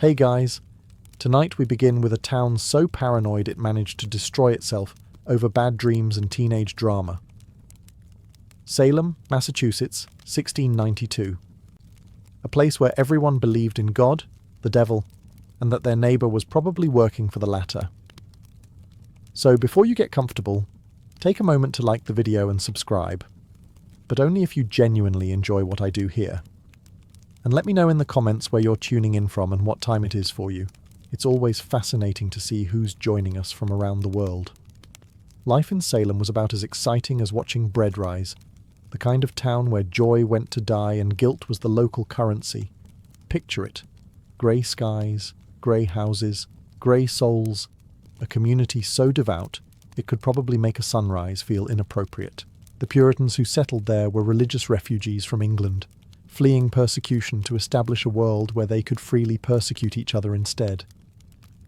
Hey guys, tonight we begin with a town so paranoid it managed to destroy itself over bad dreams and teenage drama. Salem, Massachusetts, 1692. A place where everyone believed in God, the devil, and that their neighbour was probably working for the latter. So before you get comfortable, take a moment to like the video and subscribe, but only if you genuinely enjoy what I do here. And let me know in the comments where you're tuning in from and what time it is for you. It's always fascinating to see who's joining us from around the world. Life in Salem was about as exciting as watching bread rise, the kind of town where joy went to die and guilt was the local currency. Picture it. Grey skies, grey houses, grey souls, a community so devout it could probably make a sunrise feel inappropriate. The Puritans who settled there were religious refugees from England, fleeing persecution to establish a world where they could freely persecute each other instead.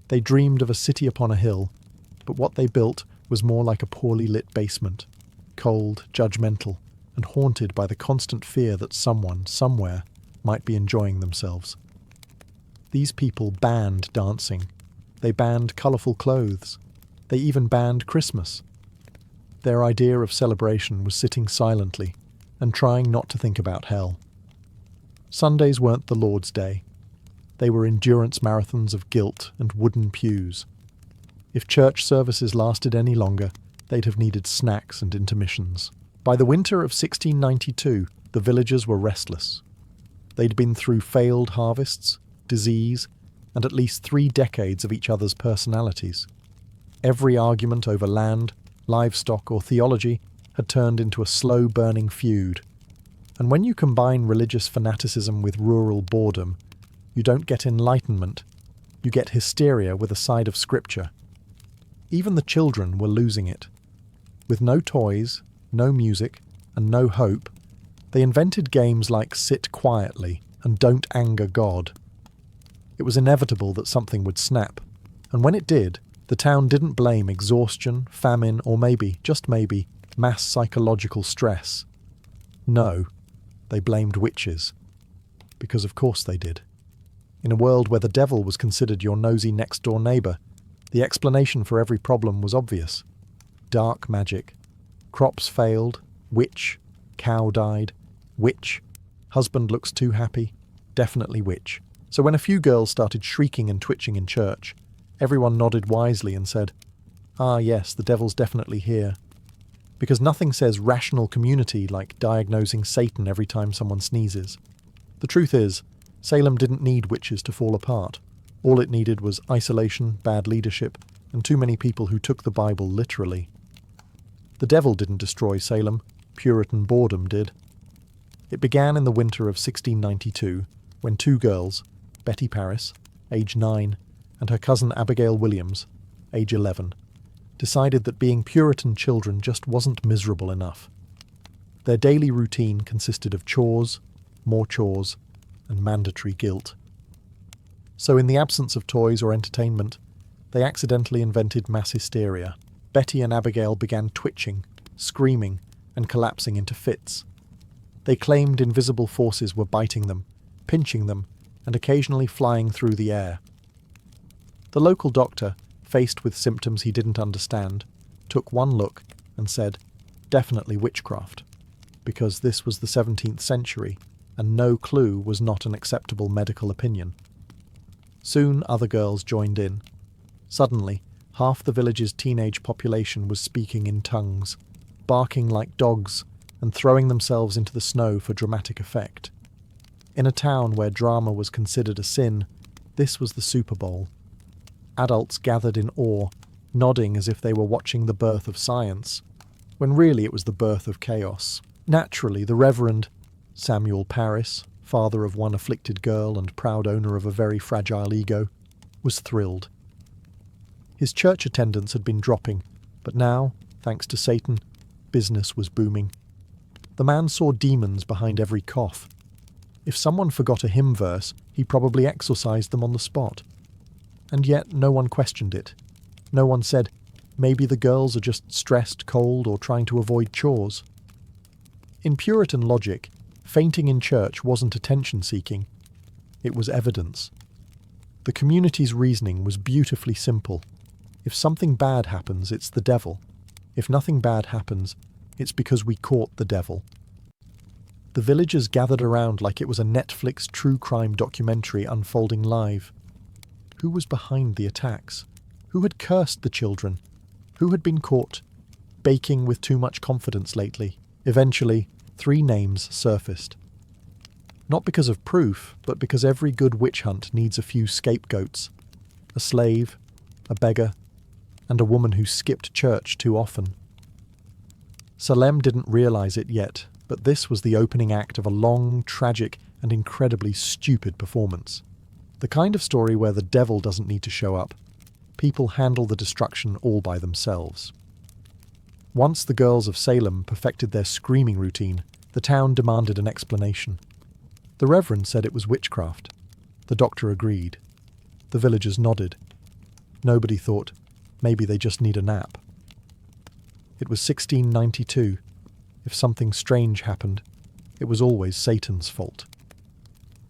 They dreamed of a city upon a hill, but what they built was more like a poorly lit basement, cold, judgmental, and haunted by the constant fear that someone, somewhere, might be enjoying themselves. These people banned dancing. They banned colourful clothes. They even banned Christmas. Their idea of celebration was sitting silently and trying not to think about hell. Sundays weren't the Lord's Day. They were endurance marathons of guilt and wooden pews. If church services lasted any longer, they'd have needed snacks and intermissions. By the winter of 1692, the villagers were restless. They'd been through failed harvests, disease, and at least 3 decades of each other's personalities. Every argument over land, livestock, or theology had turned into a slow-burning feud. And when you combine religious fanaticism with rural boredom, you don't get enlightenment, you get hysteria with a side of scripture. Even the children were losing it. With no toys, no music, and no hope, they invented games like Sit Quietly and Don't Anger God. It was inevitable that something would snap, and when it did, the town didn't blame exhaustion, famine, or maybe, just maybe, mass psychological stress. No. They blamed witches. Because of course they did. In a world where the devil was considered your nosy next-door neighbour, the explanation for every problem was obvious. Dark magic. Crops failed. Witch. Cow died. Witch. Husband looks too happy. Definitely witch. So when a few girls started shrieking and twitching in church, everyone nodded wisely and said, "Ah yes, the devil's definitely here." Because nothing says rational community like diagnosing Satan every time someone sneezes. The truth is, Salem didn't need witches to fall apart. All it needed was isolation, bad leadership, and too many people who took the Bible literally. The devil didn't destroy Salem, Puritan boredom did. It began in the winter of 1692, when 2 girls, Betty Paris, age 9, and her cousin Abigail Williams, age 11, decided that being Puritan children just wasn't miserable enough. Their daily routine consisted of chores, more chores, and mandatory guilt. So in the absence of toys or entertainment, they accidentally invented mass hysteria. Betty and Abigail began twitching, screaming, and collapsing into fits. They claimed invisible forces were biting them, pinching them, and occasionally flying through the air. The local doctor, faced with symptoms he didn't understand, took one look and said, "Definitely witchcraft," because this was the 17th century, and no clue was not an acceptable medical opinion. Soon other girls joined in. Suddenly, half the village's teenage population was speaking in tongues, barking like dogs, and throwing themselves into the snow for dramatic effect. In a town where drama was considered a sin, this was the Super Bowl. Adults gathered in awe, nodding as if they were watching the birth of science, when really it was the birth of chaos. Naturally, the Reverend Samuel Parris, father of one afflicted girl and proud owner of a very fragile ego, was thrilled. His church attendance had been dropping, but now, thanks to Satan, business was booming. The man saw demons behind every cough. If someone forgot a hymn verse, he probably exorcised them on the spot. And yet no one questioned it. No one said, maybe the girls are just stressed, cold, or trying to avoid chores. In Puritan logic, fainting in church wasn't attention-seeking. It was evidence. The community's reasoning was beautifully simple. If something bad happens, it's the devil. If nothing bad happens, it's because we caught the devil. The villagers gathered around like it was a Netflix true crime documentary unfolding live. Who was behind the attacks? Who had cursed the children? Who had been caught baking with too much confidence lately? Eventually, 3 names surfaced. Not because of proof, but because every good witch hunt needs a few scapegoats. A slave, a beggar, and a woman who skipped church too often. Salem didn't realize it yet, but this was the opening act of a long, tragic, and incredibly stupid performance. The kind of story where the devil doesn't need to show up. People handle the destruction all by themselves. Once the girls of Salem perfected their screaming routine, the town demanded an explanation. The Reverend said it was witchcraft. The doctor agreed. The villagers nodded. Nobody thought, maybe they just need a nap. It was 1692. If something strange happened, it was always Satan's fault.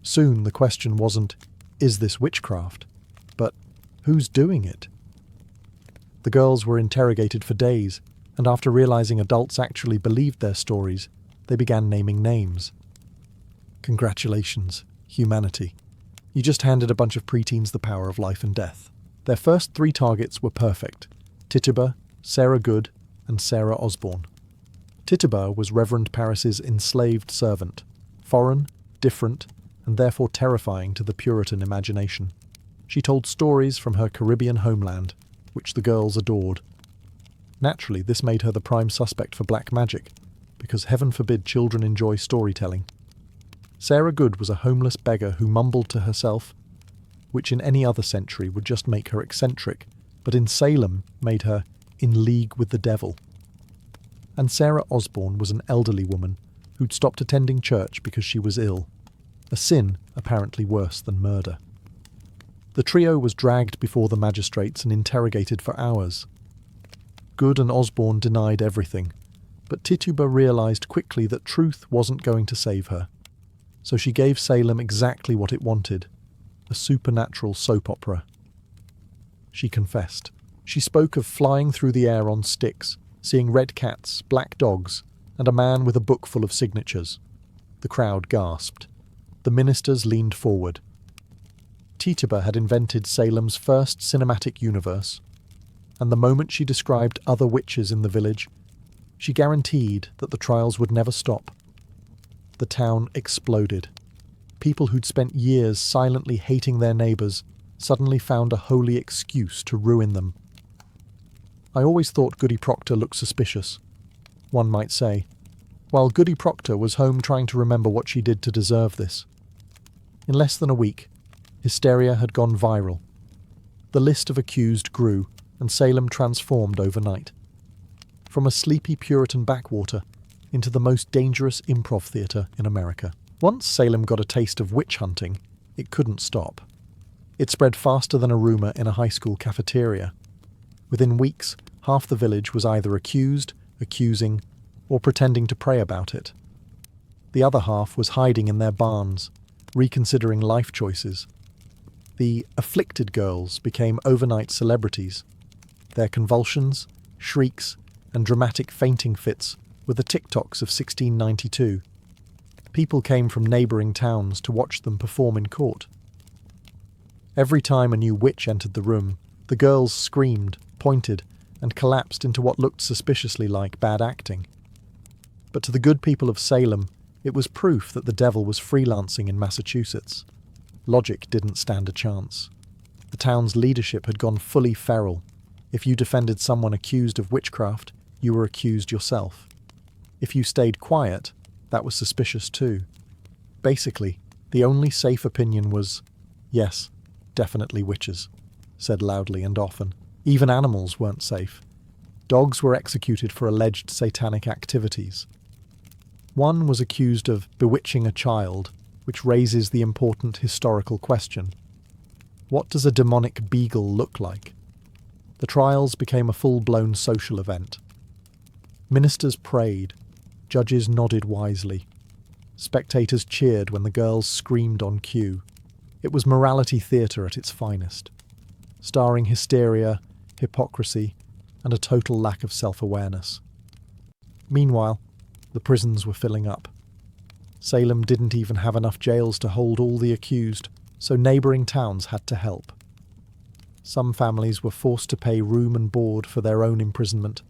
Soon the question wasn't, is this witchcraft? But, who's doing it? The girls were interrogated for days, and after realizing adults actually believed their stories, they began naming names. Congratulations, humanity. You just handed a bunch of preteens the power of life and death. Their first 3 targets were perfect: Tituba, Sarah Good, and Sarah Osborne. Tituba was Reverend Parris's enslaved servant, foreign, different, and therefore terrifying to the Puritan imagination. She told stories from her Caribbean homeland, which the girls adored. Naturally, this made her the prime suspect for black magic, because heaven forbid children enjoy storytelling. Sarah Good was a homeless beggar who mumbled to herself, which in any other century would just make her eccentric, but in Salem made her in league with the devil. And Sarah Osborne was an elderly woman who'd stopped attending church because she was ill, a sin apparently worse than murder. The trio was dragged before the magistrates and interrogated for hours. Good and Osborne denied everything, but Tituba realized quickly that truth wasn't going to save her. So she gave Salem exactly what it wanted, a supernatural soap opera. She confessed. She spoke of flying through the air on sticks, seeing red cats, black dogs, and a man with a book full of signatures. The crowd gasped. The ministers leaned forward. Tituba had invented Salem's first cinematic universe, and the moment she described other witches in the village, she guaranteed that the trials would never stop. The town exploded. People who'd spent years silently hating their neighbours suddenly found a holy excuse to ruin them. I always thought Goody Proctor looked suspicious. One might say, while Goody Proctor was home trying to remember what she did to deserve this. In less than a week, hysteria had gone viral. The list of accused grew, and Salem transformed overnight. From a sleepy Puritan backwater into the most dangerous improv theatre in America. Once Salem got a taste of witch hunting, it couldn't stop. It spread faster than a rumour in a high school cafeteria. Within weeks, half the village was either accused, accusing, or pretending to pray about it. The other half was hiding in their barns, reconsidering life choices. The afflicted girls became overnight celebrities. Their convulsions, shrieks, and dramatic fainting fits were the TikToks of 1692. People came from neighbouring towns to watch them perform in court. Every time a new witch entered the room, the girls screamed, pointed, and collapsed into what looked suspiciously like bad acting. But to the good people of Salem, it was proof that the devil was freelancing in Massachusetts. Logic didn't stand a chance. The town's leadership had gone fully feral. If you defended someone accused of witchcraft, you were accused yourself. If you stayed quiet, that was suspicious too. Basically, the only safe opinion was, yes, definitely witches, said loudly and often. Even animals weren't safe. Dogs were executed for alleged satanic activities. One was accused of bewitching a child, which raises the important historical question. What does a demonic beagle look like? The trials became a full-blown social event. Ministers prayed. Judges nodded wisely. Spectators cheered when the girls screamed on cue. It was morality theatre at its finest, starring hysteria, hypocrisy, and a total lack of self-awareness. Meanwhile, the prisons were filling up. Salem didn't even have enough jails to hold all the accused, so neighbouring towns had to help. Some families were forced to pay room and board for their own imprisonment.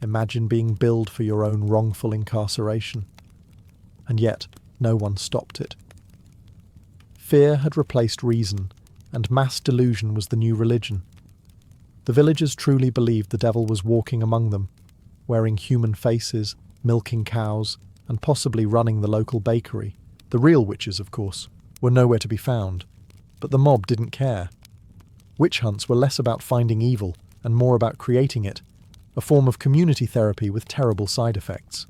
Imagine being billed for your own wrongful incarceration. And yet, no one stopped it. Fear had replaced reason, and mass delusion was the new religion. The villagers truly believed the devil was walking among them, wearing human faces, milking cows, and possibly running the local bakery. The real witches, of course, were nowhere to be found, but the mob didn't care. Witch hunts were less about finding evil and more about creating it, a form of community therapy with terrible side effects.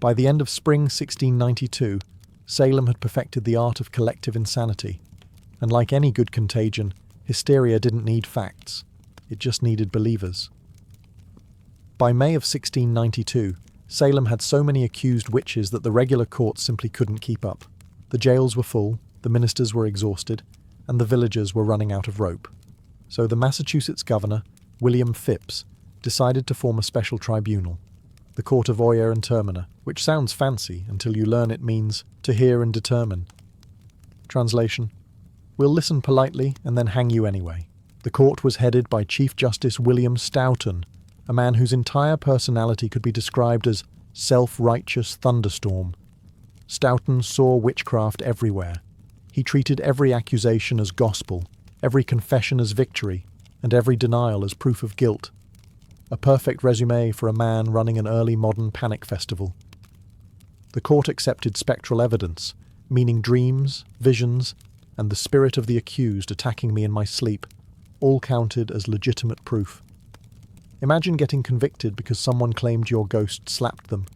By the end of spring 1692, Salem had perfected the art of collective insanity, and like any good contagion, hysteria didn't need facts, it just needed believers. By May of 1692, Salem had so many accused witches that the regular courts simply couldn't keep up. The jails were full, the ministers were exhausted, and the villagers were running out of rope. So the Massachusetts governor, William Phips, decided to form a special tribunal, the Court of Oyer and Terminer, which sounds fancy until you learn it means to hear and determine. Translation: we'll listen politely and then hang you anyway. The court was headed by Chief Justice William Stoughton, a man whose entire personality could be described as self-righteous thunderstorm. Stoughton saw witchcraft everywhere. He treated every accusation as gospel, every confession as victory, and every denial as proof of guilt. A perfect resume for a man running an early modern panic festival. The court accepted spectral evidence, meaning dreams, visions, and the spirit of the accused attacking me in my sleep, all counted as legitimate proof. Imagine getting convicted because someone claimed your ghost slapped them.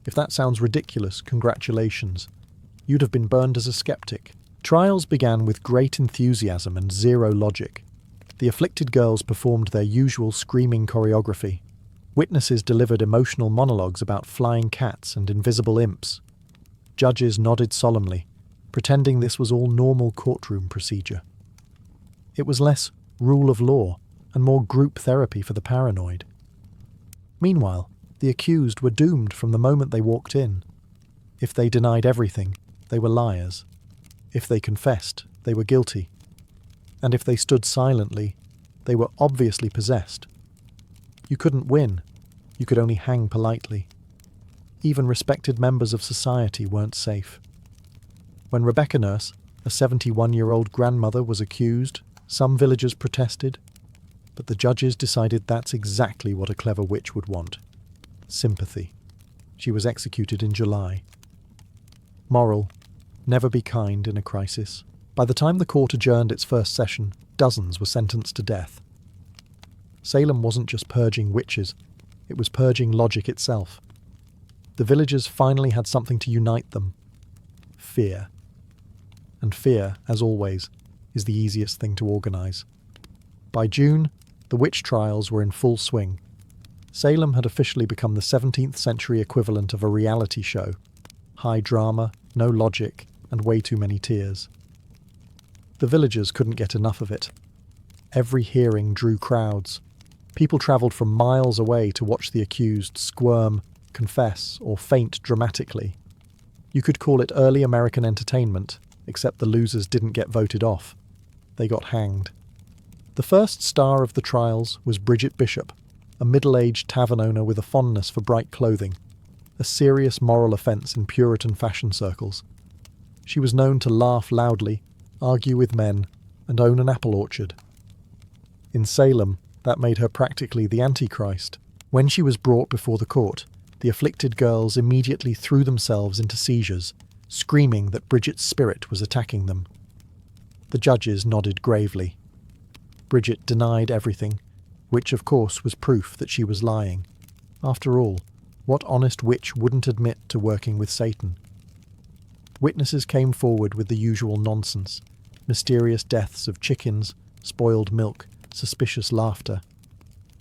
If that sounds ridiculous, congratulations. You'd have been burned as a skeptic. Trials began with great enthusiasm and zero logic. The afflicted girls performed their usual screaming choreography. Witnesses delivered emotional monologues about flying cats and invisible imps. Judges nodded solemnly, pretending this was all normal courtroom procedure. It was less rule of law and more group therapy for the paranoid. Meanwhile, the accused were doomed from the moment they walked in. If they denied everything, they were liars. If they confessed, they were guilty. And if they stood silently, they were obviously possessed. You couldn't win, you could only hang politely. Even respected members of society weren't safe. When Rebecca Nurse, a 71-year-old grandmother, was accused, some villagers protested, but the judges decided that's exactly what a clever witch would want. Sympathy. She was executed in July. Moral: never be kind in a crisis. By the time the court adjourned its first session, dozens were sentenced to death. Salem wasn't just purging witches, it was purging logic itself. The villagers finally had something to unite them: fear. And fear, as always, is the easiest thing to organise. By June, the witch trials were in full swing. Salem had officially become the 17th century equivalent of a reality show. High drama, no logic, and way too many tears. The villagers couldn't get enough of it. Every hearing drew crowds. People travelled from miles away to watch the accused squirm, confess, or faint dramatically. You could call it early American entertainment, except the losers didn't get voted off. They got hanged. The first star of the trials was Bridget Bishop, a middle-aged tavern owner with a fondness for bright clothing, a serious moral offence in Puritan fashion circles. She was known to laugh loudly, argue with men, and own an apple orchard. In Salem, that made her practically the Antichrist. When she was brought before the court, the afflicted girls immediately threw themselves into seizures, screaming that Bridget's spirit was attacking them. The judges nodded gravely. Bridget denied everything, which of course was proof that she was lying. After all, what honest witch wouldn't admit to working with Satan? Witnesses came forward with the usual nonsense: mysterious deaths of chickens, spoiled milk, suspicious laughter.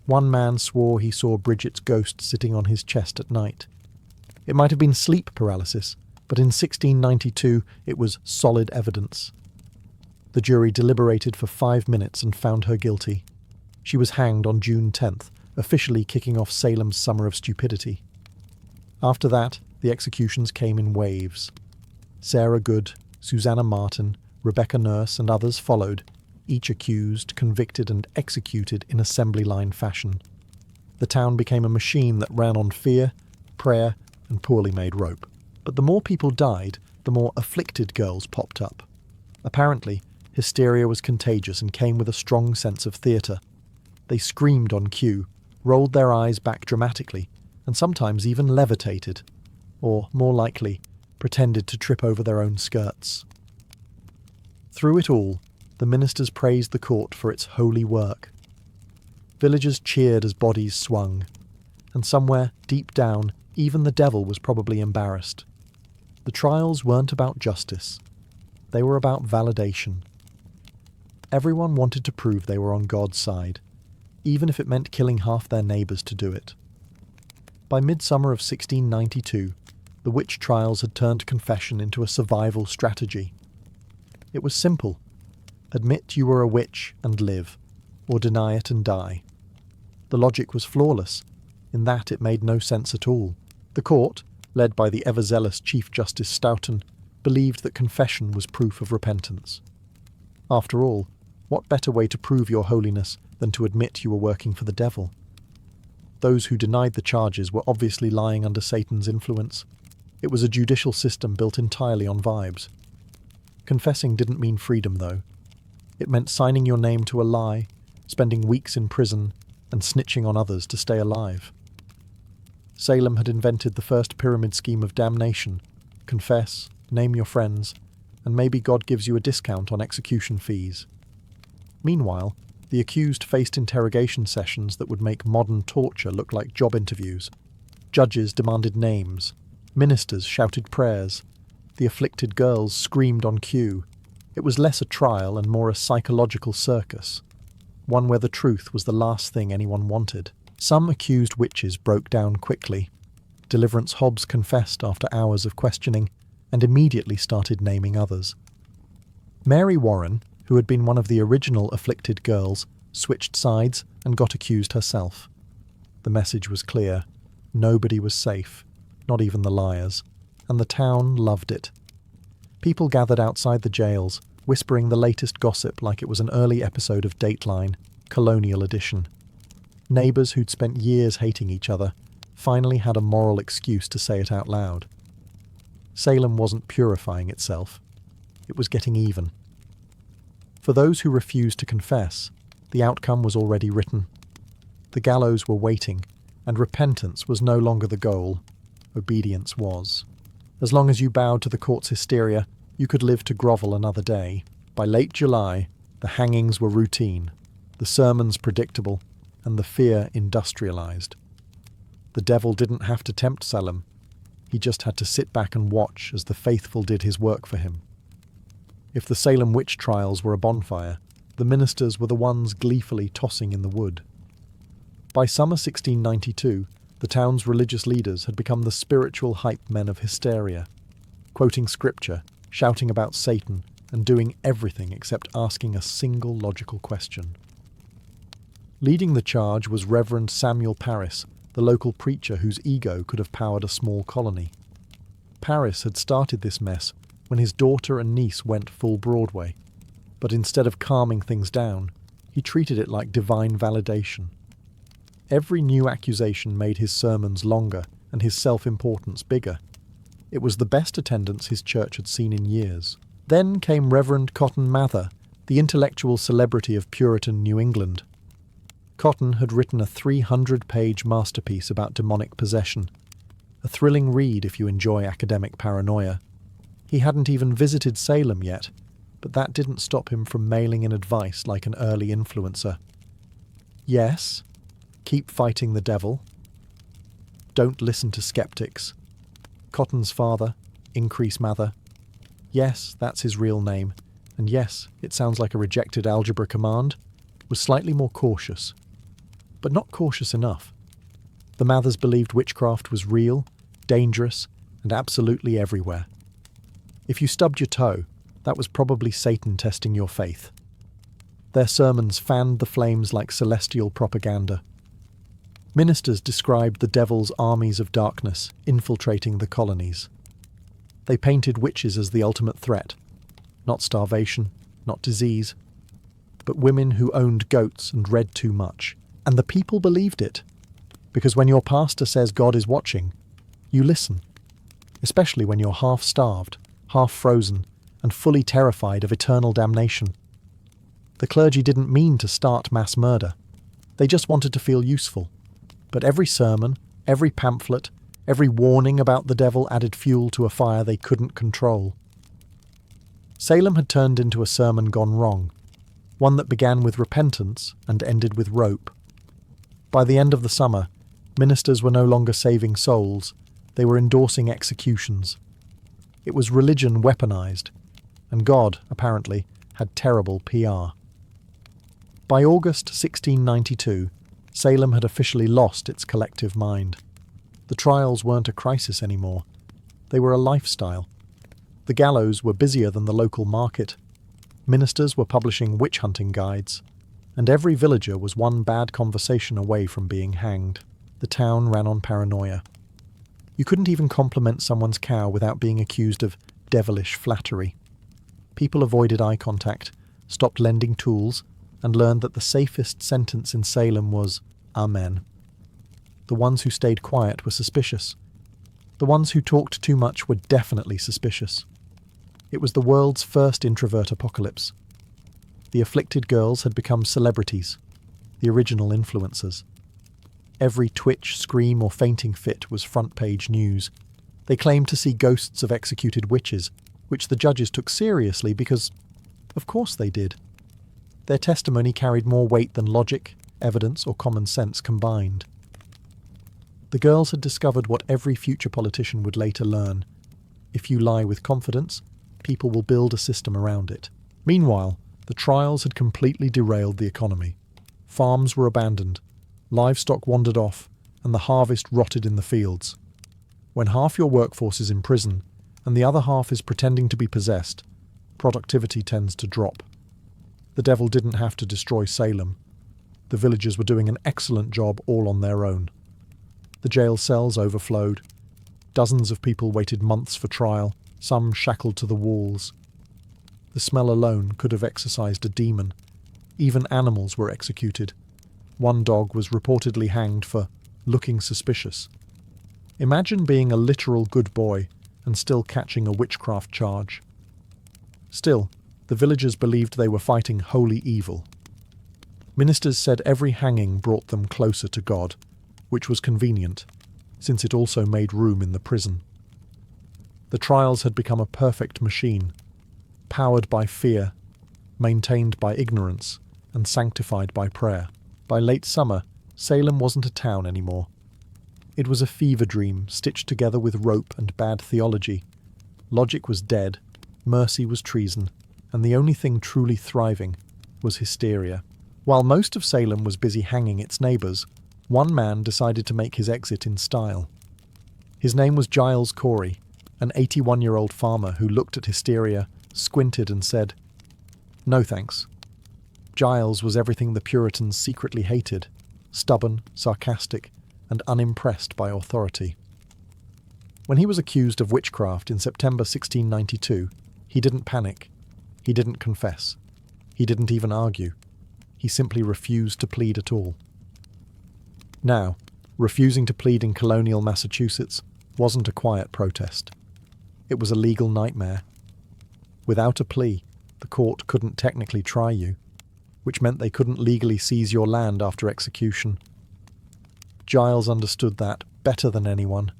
One man swore he saw Bridget's ghost sitting on his chest at night. It might have been sleep paralysis, but in 1692 it was solid evidence. The jury deliberated for 5 minutes and found her guilty. She was hanged on June 10th, officially kicking off Salem's summer of stupidity. After that, the executions came in waves. Sarah Good, Susanna Martin, Rebecca Nurse and others followed, each accused, convicted and executed in assembly line fashion. The town became a machine that ran on fear, prayer and poorly made rope. But the more people died, the more afflicted girls popped up. Apparently, hysteria was contagious and came with a strong sense of theatre. They screamed on cue, rolled their eyes back dramatically, and sometimes even levitated, or, more likely, pretended to trip over their own skirts. Through it all, the ministers praised the court for its holy work. Villagers cheered as bodies swung, and somewhere, deep down, even the devil was probably embarrassed. The trials weren't about justice. They were about validation. Everyone wanted to prove they were on God's side, even if it meant killing half their neighbours to do it. By midsummer of 1692, the witch trials had turned confession into a survival strategy. It was simple. Admit you were a witch and live, or deny it and die. The logic was flawless. In that it made no sense at all. The court, led by the ever-zealous Chief Justice Stoughton, believed that confession was proof of repentance. After all, what better way to prove your holiness than to admit you were working for the devil? Those who denied the charges were obviously lying under Satan's influence. It was a judicial system built entirely on vibes. Confessing didn't mean freedom, though. It meant signing your name to a lie, spending weeks in prison, and snitching on others to stay alive. Salem had invented the first pyramid scheme of damnation. Confess, name your friends, and maybe God gives you a discount on execution fees. Meanwhile, the accused faced interrogation sessions that would make modern torture look like job interviews. Judges demanded names. Ministers shouted prayers. The afflicted girls screamed on cue. It was less a trial and more a psychological circus, one where the truth was the last thing anyone wanted. Some accused witches broke down quickly. Deliverance Hobbs confessed after hours of questioning and immediately started naming others. Mary Warren, who had been one of the original afflicted girls, switched sides and got accused herself. The message was clear. Nobody was safe, not even the liars, and the town loved it. People gathered outside the jails, whispering the latest gossip like it was an early episode of Dateline, Colonial Edition. Neighbours who'd spent years hating each other finally had a moral excuse to say it out loud. Salem wasn't purifying itself. It was getting even. For those who refused to confess, the outcome was already written. The gallows were waiting, and repentance was no longer the goal. Obedience was. As long as you bowed to the court's hysteria, you could live to grovel another day. By late July, the hangings were routine, the sermons predictable, and the fear industrialized. The devil didn't have to tempt Salem. He just had to sit back and watch as the faithful did his work for him. If the Salem Witch Trials were a bonfire, the ministers were the ones gleefully tossing in the wood. By summer 1692, the town's religious leaders had become the spiritual hype men of hysteria, quoting scripture, shouting about Satan, and doing everything except asking a single logical question. Leading the charge was Reverend Samuel Parris, the local preacher whose ego could have powered a small colony. Parris had started this mess when his daughter and niece went full Broadway, but instead of calming things down, he treated it like divine validation. Every new accusation made his sermons longer and his self-importance bigger. It was the best attendance his church had seen in years. Then came Reverend Cotton Mather, the intellectual celebrity of Puritan New England. Cotton had written a 300-page masterpiece about demonic possession, a thrilling read if you enjoy academic paranoia. He hadn't even visited Salem yet, but that didn't stop him from mailing in advice like an early influencer. Yes, keep fighting the devil. Don't listen to skeptics. Cotton's father, Increase Mather. Yes, that's his real name, and yes, it sounds like a rejected algebra command, was slightly more cautious. But not cautious enough. The Mathers believed witchcraft was real, dangerous, and absolutely everywhere. If you stubbed your toe, That was probably Satan testing your faith. Their sermons fanned the flames like celestial propaganda. Ministers described the devil's armies of darkness infiltrating the colonies. They painted witches as the ultimate threat. Not starvation, not disease, but women who owned goats and read too much. And the people believed it. Because when your pastor says God is watching, you listen. Especially when you're half-starved, half-frozen, and fully terrified of eternal damnation. The clergy didn't mean to start mass murder. They just wanted to feel useful. But every sermon, every pamphlet, every warning about the devil added fuel to a fire they couldn't control. Salem had turned into a sermon gone wrong, one that began with repentance and ended with rope. By the end of the summer, ministers were no longer saving souls, they were endorsing executions. It was religion weaponized, and God, apparently, had terrible PR. By August 1692, Salem had officially lost its collective mind. The trials weren't a crisis anymore. They were a lifestyle. The gallows were busier than the local market. Ministers were publishing witch-hunting guides, and every villager was one bad conversation away from being hanged. The town ran on paranoia. You couldn't even compliment someone's cow without being accused of devilish flattery. People avoided eye contact, stopped lending tools, and learned that the safest sentence in Salem was, Amen. The ones who stayed quiet were suspicious. The ones who talked too much were definitely suspicious. It was the world's first introvert apocalypse. The afflicted girls had become celebrities, the original influencers. Every twitch, scream, or fainting fit was front-page news. They claimed to see ghosts of executed witches, which the judges took seriously because, of course they did. Their testimony carried more weight than logic, evidence, or common sense combined. The girls had discovered what every future politician would later learn. If you lie with confidence, people will build a system around it. Meanwhile, the trials had completely derailed the economy. Farms were abandoned, livestock wandered off, and the harvest rotted in the fields. When half your workforce is in prison, and the other half is pretending to be possessed, productivity tends to drop. The devil didn't have to destroy Salem. The villagers were doing an excellent job all on their own. The jail cells overflowed. Dozens of people waited months for trial, some shackled to the walls. The smell alone could have exorcised a demon. Even animals were executed. One dog was reportedly hanged for looking suspicious. Imagine being a literal good boy and still catching a witchcraft charge. Still, the villagers believed they were fighting holy evil. Ministers said every hanging brought them closer to God, which was convenient, since it also made room in the prison. The trials had become a perfect machine, powered by fear, maintained by ignorance, and sanctified by prayer. By late summer, Salem wasn't a town anymore. It was a fever dream stitched together with rope and bad theology. Logic was dead, mercy was treason, and the only thing truly thriving was hysteria. While most of Salem was busy hanging its neighbours, one man decided to make his exit in style. His name was Giles Corey, an 81-year-old farmer who looked at hysteria, squinted and said, "No thanks." Giles was everything the Puritans secretly hated, stubborn, sarcastic, and unimpressed by authority. When he was accused of witchcraft in September 1692, he didn't panic. He didn't confess. He didn't even argue. He simply refused to plead at all. Now, refusing to plead in colonial Massachusetts wasn't a quiet protest. It was a legal nightmare. Without a plea, the court couldn't technically try you, which meant they couldn't legally seize your land after execution. Giles understood that better than anyone.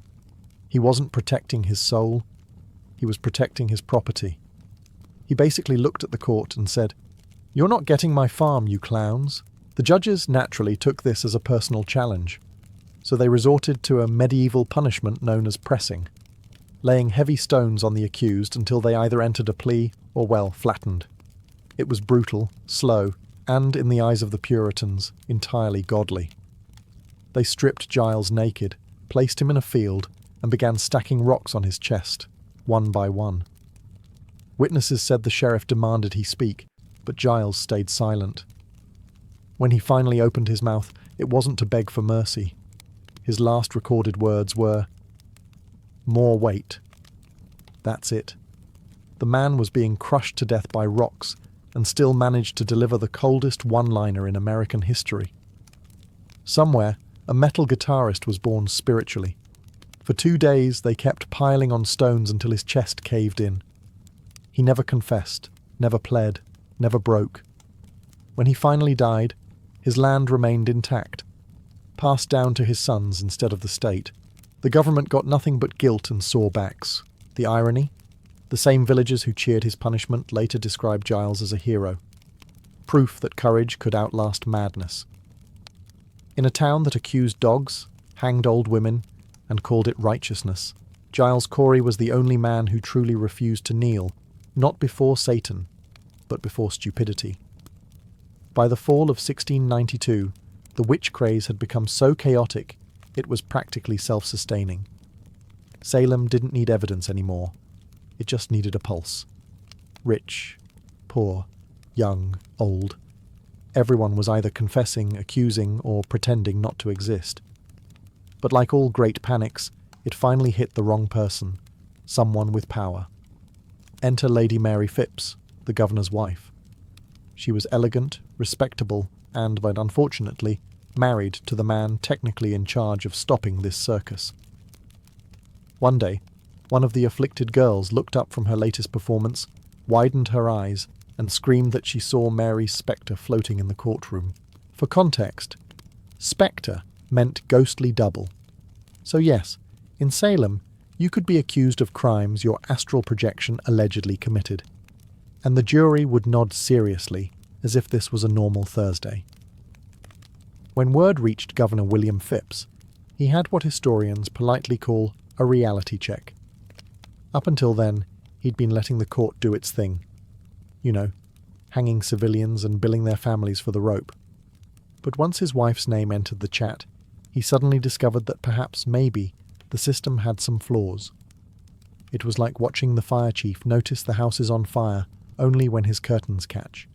He wasn't protecting his soul. He was protecting his property. He basically looked at the court and said, "You're not getting my farm, you clowns." The judges naturally took this as a personal challenge, so they resorted to a medieval punishment known as pressing, laying heavy stones on the accused until they either entered a plea or, well, flattened. It was brutal, slow, and, in the eyes of the Puritans, entirely godly. They stripped Giles naked, placed him in a field, and began stacking rocks on his chest, one by one. Witnesses said the sheriff demanded he speak, but Giles stayed silent. When he finally opened his mouth, it wasn't to beg for mercy. His last recorded words were, "More weight." That's it. The man was being crushed to death by rocks and still managed to deliver the coldest one-liner in American history. Somewhere, a metal guitarist was born spiritually. For 2 days, they kept piling on stones until his chest caved in. He never confessed, never pled, never broke. When he finally died, his land remained intact, passed down to his sons instead of the state. The government got nothing but guilt and sore backs. The irony? The same villagers who cheered his punishment later described Giles as a hero. Proof that courage could outlast madness. In a town that accused dogs, hanged old women, and called it righteousness, Giles Corey was the only man who truly refused to kneel, not before Satan, but before stupidity. By the fall of 1692, the witch craze had become so chaotic, it was practically self-sustaining. Salem didn't need evidence anymore. It just needed a pulse. Rich, poor, young, old. Everyone was either confessing, accusing, or pretending not to exist. But like all great panics, it finally hit the wrong person, someone with power. Enter Lady Mary Phipps, the governor's wife. She was elegant, respectable, and, but unfortunately, married to the man technically in charge of stopping this circus. One day, one of the afflicted girls looked up from her latest performance, widened her eyes, and screamed that she saw Mary's spectre floating in the courtroom. For context, spectre meant ghostly double. So yes, in Salem, you could be accused of crimes your astral projection allegedly committed, and the jury would nod seriously, as if this was a normal Thursday. When word reached Governor William Phipps, he had what historians politely call a reality check. Up until then, he'd been letting the court do its thing. You know, hanging civilians and billing their families for the rope. But once his wife's name entered the chat, he suddenly discovered that perhaps, maybe, the system had some flaws. It was like watching the fire chief notice the house is on fire only when his curtains catch.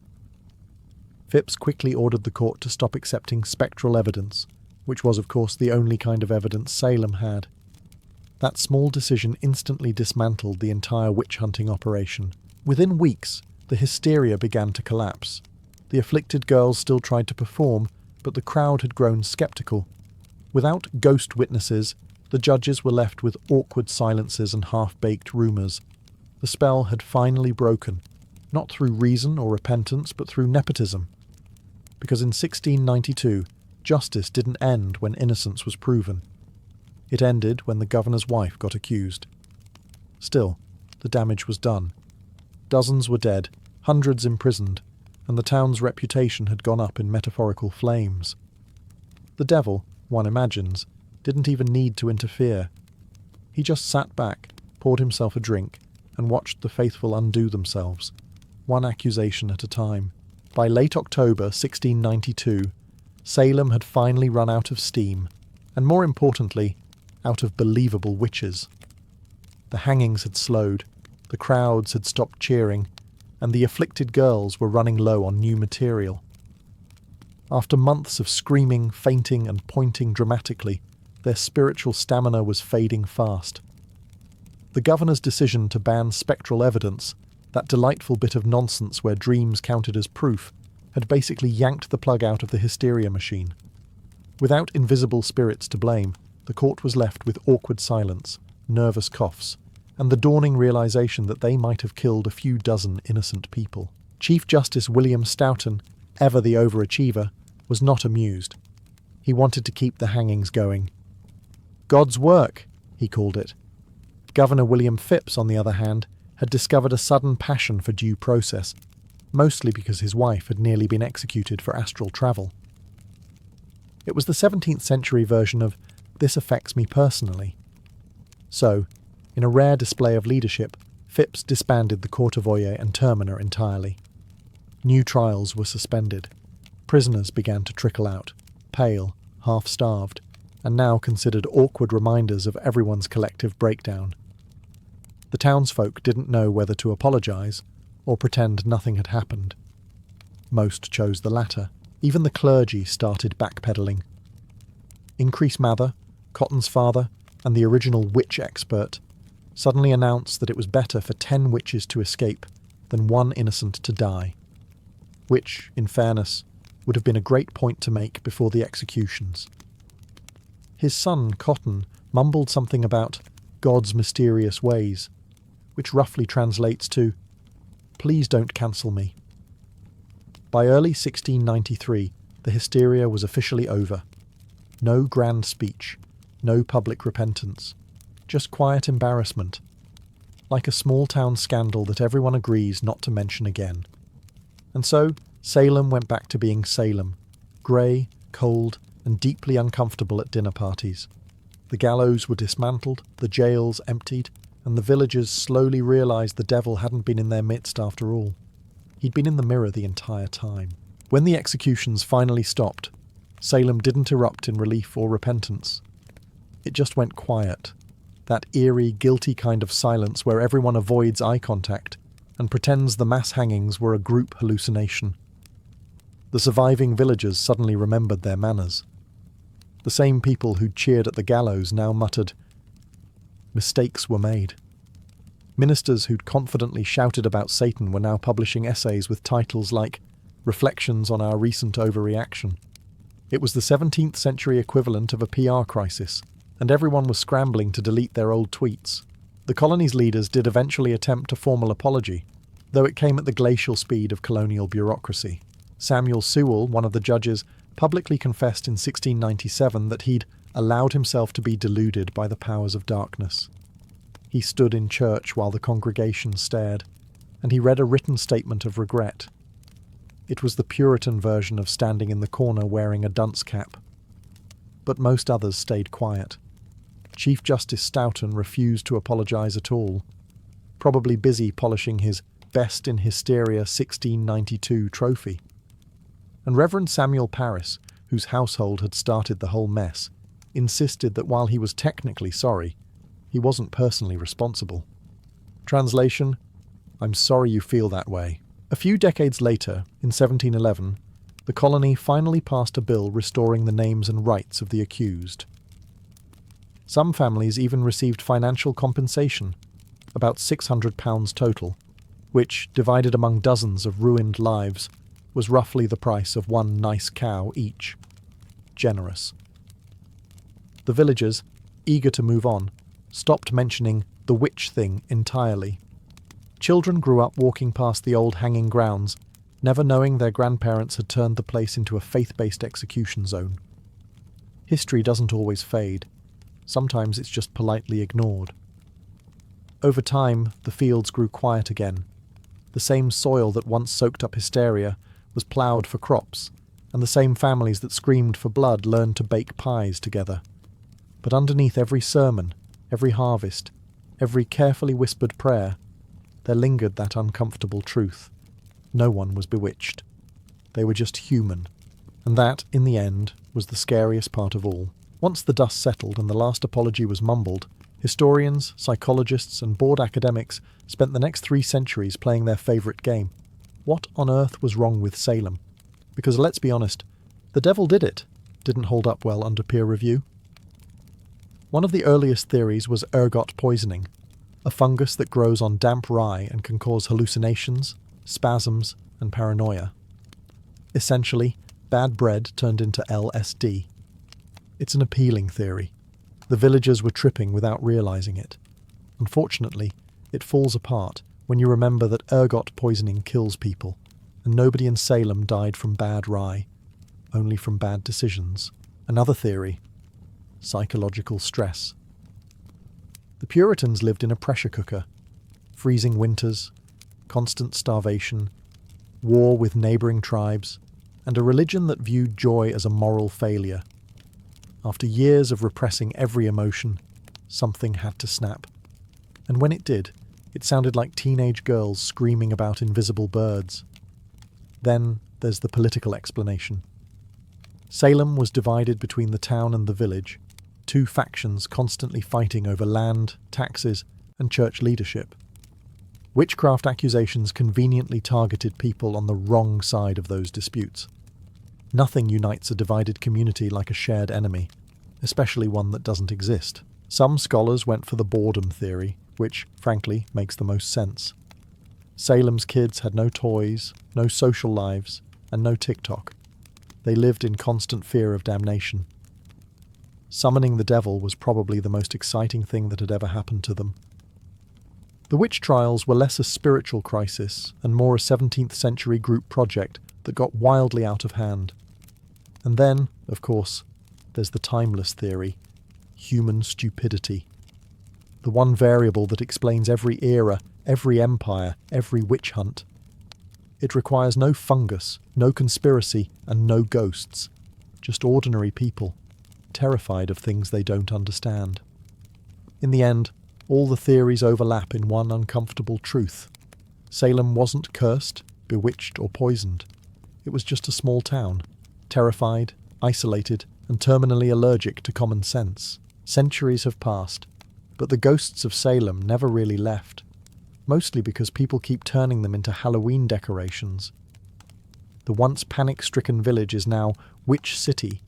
Phipps quickly ordered the court to stop accepting spectral evidence, which was of course the only kind of evidence Salem had. That small decision instantly dismantled the entire witch-hunting operation. Within weeks, the hysteria began to collapse. The afflicted girls still tried to perform, but the crowd had grown skeptical. Without ghost witnesses, the judges were left with awkward silences and half-baked rumours. The spell had finally broken, not through reason or repentance, but through nepotism. Because in 1692, justice didn't end when innocence was proven. It ended when the governor's wife got accused. Still, the damage was done. Dozens were dead, hundreds imprisoned, and the town's reputation had gone up in metaphorical flames. The devil, one imagines, didn't even need to interfere. He just sat back, poured himself a drink, and watched the faithful undo themselves, one accusation at a time. By late October 1692, Salem had finally run out of steam, and more importantly, out of believable witches. The hangings had slowed, the crowds had stopped cheering, and the afflicted girls were running low on new material. After months of screaming, fainting, and pointing dramatically, their spiritual stamina was fading fast. The governor's decision to ban spectral evidence, that delightful bit of nonsense where dreams counted as proof, had basically yanked the plug out of the hysteria machine. Without invisible spirits to blame, the court was left with awkward silence, nervous coughs, and the dawning realization that they might have killed a few dozen innocent people. Chief Justice William Stoughton, ever the overachiever, was not amused. He wanted to keep the hangings going. God's work, he called it. Governor William Phipps, on the other hand, had discovered a sudden passion for due process, mostly because his wife had nearly been executed for astral travel. It was the 17th century version of "this affects me personally." So, in a rare display of leadership, Phipps disbanded the Courtevoyeur and Terminer entirely. New trials were suspended. Prisoners began to trickle out, pale, half-starved, and now considered awkward reminders of everyone's collective breakdown. The townsfolk didn't know whether to apologise or pretend nothing had happened. Most chose the latter. Even the clergy started backpedalling. Increase Mather, Cotton's father, and the original witch expert suddenly announced that it was better for 10 witches to escape than one innocent to die, which, in fairness, would have been a great point to make before the executions. His son, Cotton, mumbled something about God's mysterious ways, which roughly translates to, "Please don't cancel me." By early 1693, the hysteria was officially over. No grand speech, no public repentance, just quiet embarrassment, like a small-town scandal that everyone agrees not to mention again. And so, Salem went back to being Salem, grey, cold, and deeply uncomfortable at dinner parties. The gallows were dismantled, the jails emptied, and the villagers slowly realised the devil hadn't been in their midst after all. He'd been in the mirror the entire time. When the executions finally stopped, Salem didn't erupt in relief or repentance. It just went quiet, that eerie, guilty kind of silence where everyone avoids eye contact and pretends the mass hangings were a group hallucination. The surviving villagers suddenly remembered their manners. The same people who'd cheered at the gallows now muttered, "Mistakes were made." Ministers who'd confidently shouted about Satan were now publishing essays with titles like Reflections on Our Recent Overreaction. It was the 17th century equivalent of a PR crisis, and everyone was scrambling to delete their old tweets. The colony's leaders did eventually attempt a formal apology, though it came at the glacial speed of colonial bureaucracy. Samuel Sewall, one of the judges, publicly confessed in 1697 that he'd allowed himself to be deluded by the powers of darkness. He stood in church while the congregation stared, and he read a written statement of regret. It was the Puritan version of standing in the corner wearing a dunce cap. But most others stayed quiet. Chief Justice Stoughton refused to apologise at all, probably busy polishing his Best in Hysteria 1692 trophy. And Reverend Samuel Parris, whose household had started the whole mess, insisted that while he was technically sorry, he wasn't personally responsible. Translation: I'm sorry you feel that way. A few decades later, in 1711, the colony finally passed a bill restoring the names and rights of the accused. Some families even received financial compensation, about £600 total, which, divided among dozens of ruined lives, was roughly the price of one nice cow each. Generous. The villagers, eager to move on, stopped mentioning the witch thing entirely. Children grew up walking past the old hanging grounds, never knowing their grandparents had turned the place into a faith-based execution zone. History doesn't always fade. Sometimes it's just politely ignored. Over time, the fields grew quiet again. The same soil that once soaked up hysteria was ploughed for crops, and the same families that screamed for blood learned to bake pies together. But underneath every sermon, every harvest, every carefully whispered prayer, there lingered that uncomfortable truth. No one was bewitched. They were just human. And that, in the end, was the scariest part of all. Once the dust settled and the last apology was mumbled, historians, psychologists, and bored academics spent the next 3 centuries playing their favourite game. What on earth was wrong with Salem? Because let's be honest, the devil did it. Didn't hold up well under peer review. One of the earliest theories was ergot poisoning, a fungus that grows on damp rye and can cause hallucinations, spasms, and paranoia. Essentially, bad bread turned into LSD. It's an appealing theory. The villagers were tripping without realising it. Unfortunately, it falls apart when you remember that ergot poisoning kills people, and nobody in Salem died from bad rye, only from bad decisions. Another theory: psychological stress. The Puritans lived in a pressure cooker. Freezing winters, constant starvation, war with neighbouring tribes, and a religion that viewed joy as a moral failure. After years of repressing every emotion, something had to snap. And when it did, it sounded like teenage girls screaming about invisible birds. Then there's the political explanation. Salem was divided between the town and the village, 2 factions constantly fighting over land, taxes, and church leadership. Witchcraft accusations conveniently targeted people on the wrong side of those disputes. Nothing unites a divided community like a shared enemy, especially one that doesn't exist. Some scholars went for the boredom theory, which, frankly, makes the most sense. Salem's kids had no toys, no social lives, and no TikTok. They lived in constant fear of damnation. Summoning the devil was probably the most exciting thing that had ever happened to them. The witch trials were less a spiritual crisis and more a 17th century group project that got wildly out of hand. And then, of course, there's the timeless theory, human stupidity. The one variable that explains every era, every empire, every witch hunt. It requires no fungus, no conspiracy, and no ghosts. Just ordinary people, terrified of things they don't understand. In the end, all the theories overlap in one uncomfortable truth. Salem wasn't cursed, bewitched, or poisoned. It was just a small town, terrified, isolated, and terminally allergic to common sense. Centuries have passed, but the ghosts of Salem never really left, mostly because people keep turning them into Halloween decorations. The once panic-stricken village is now Witch City,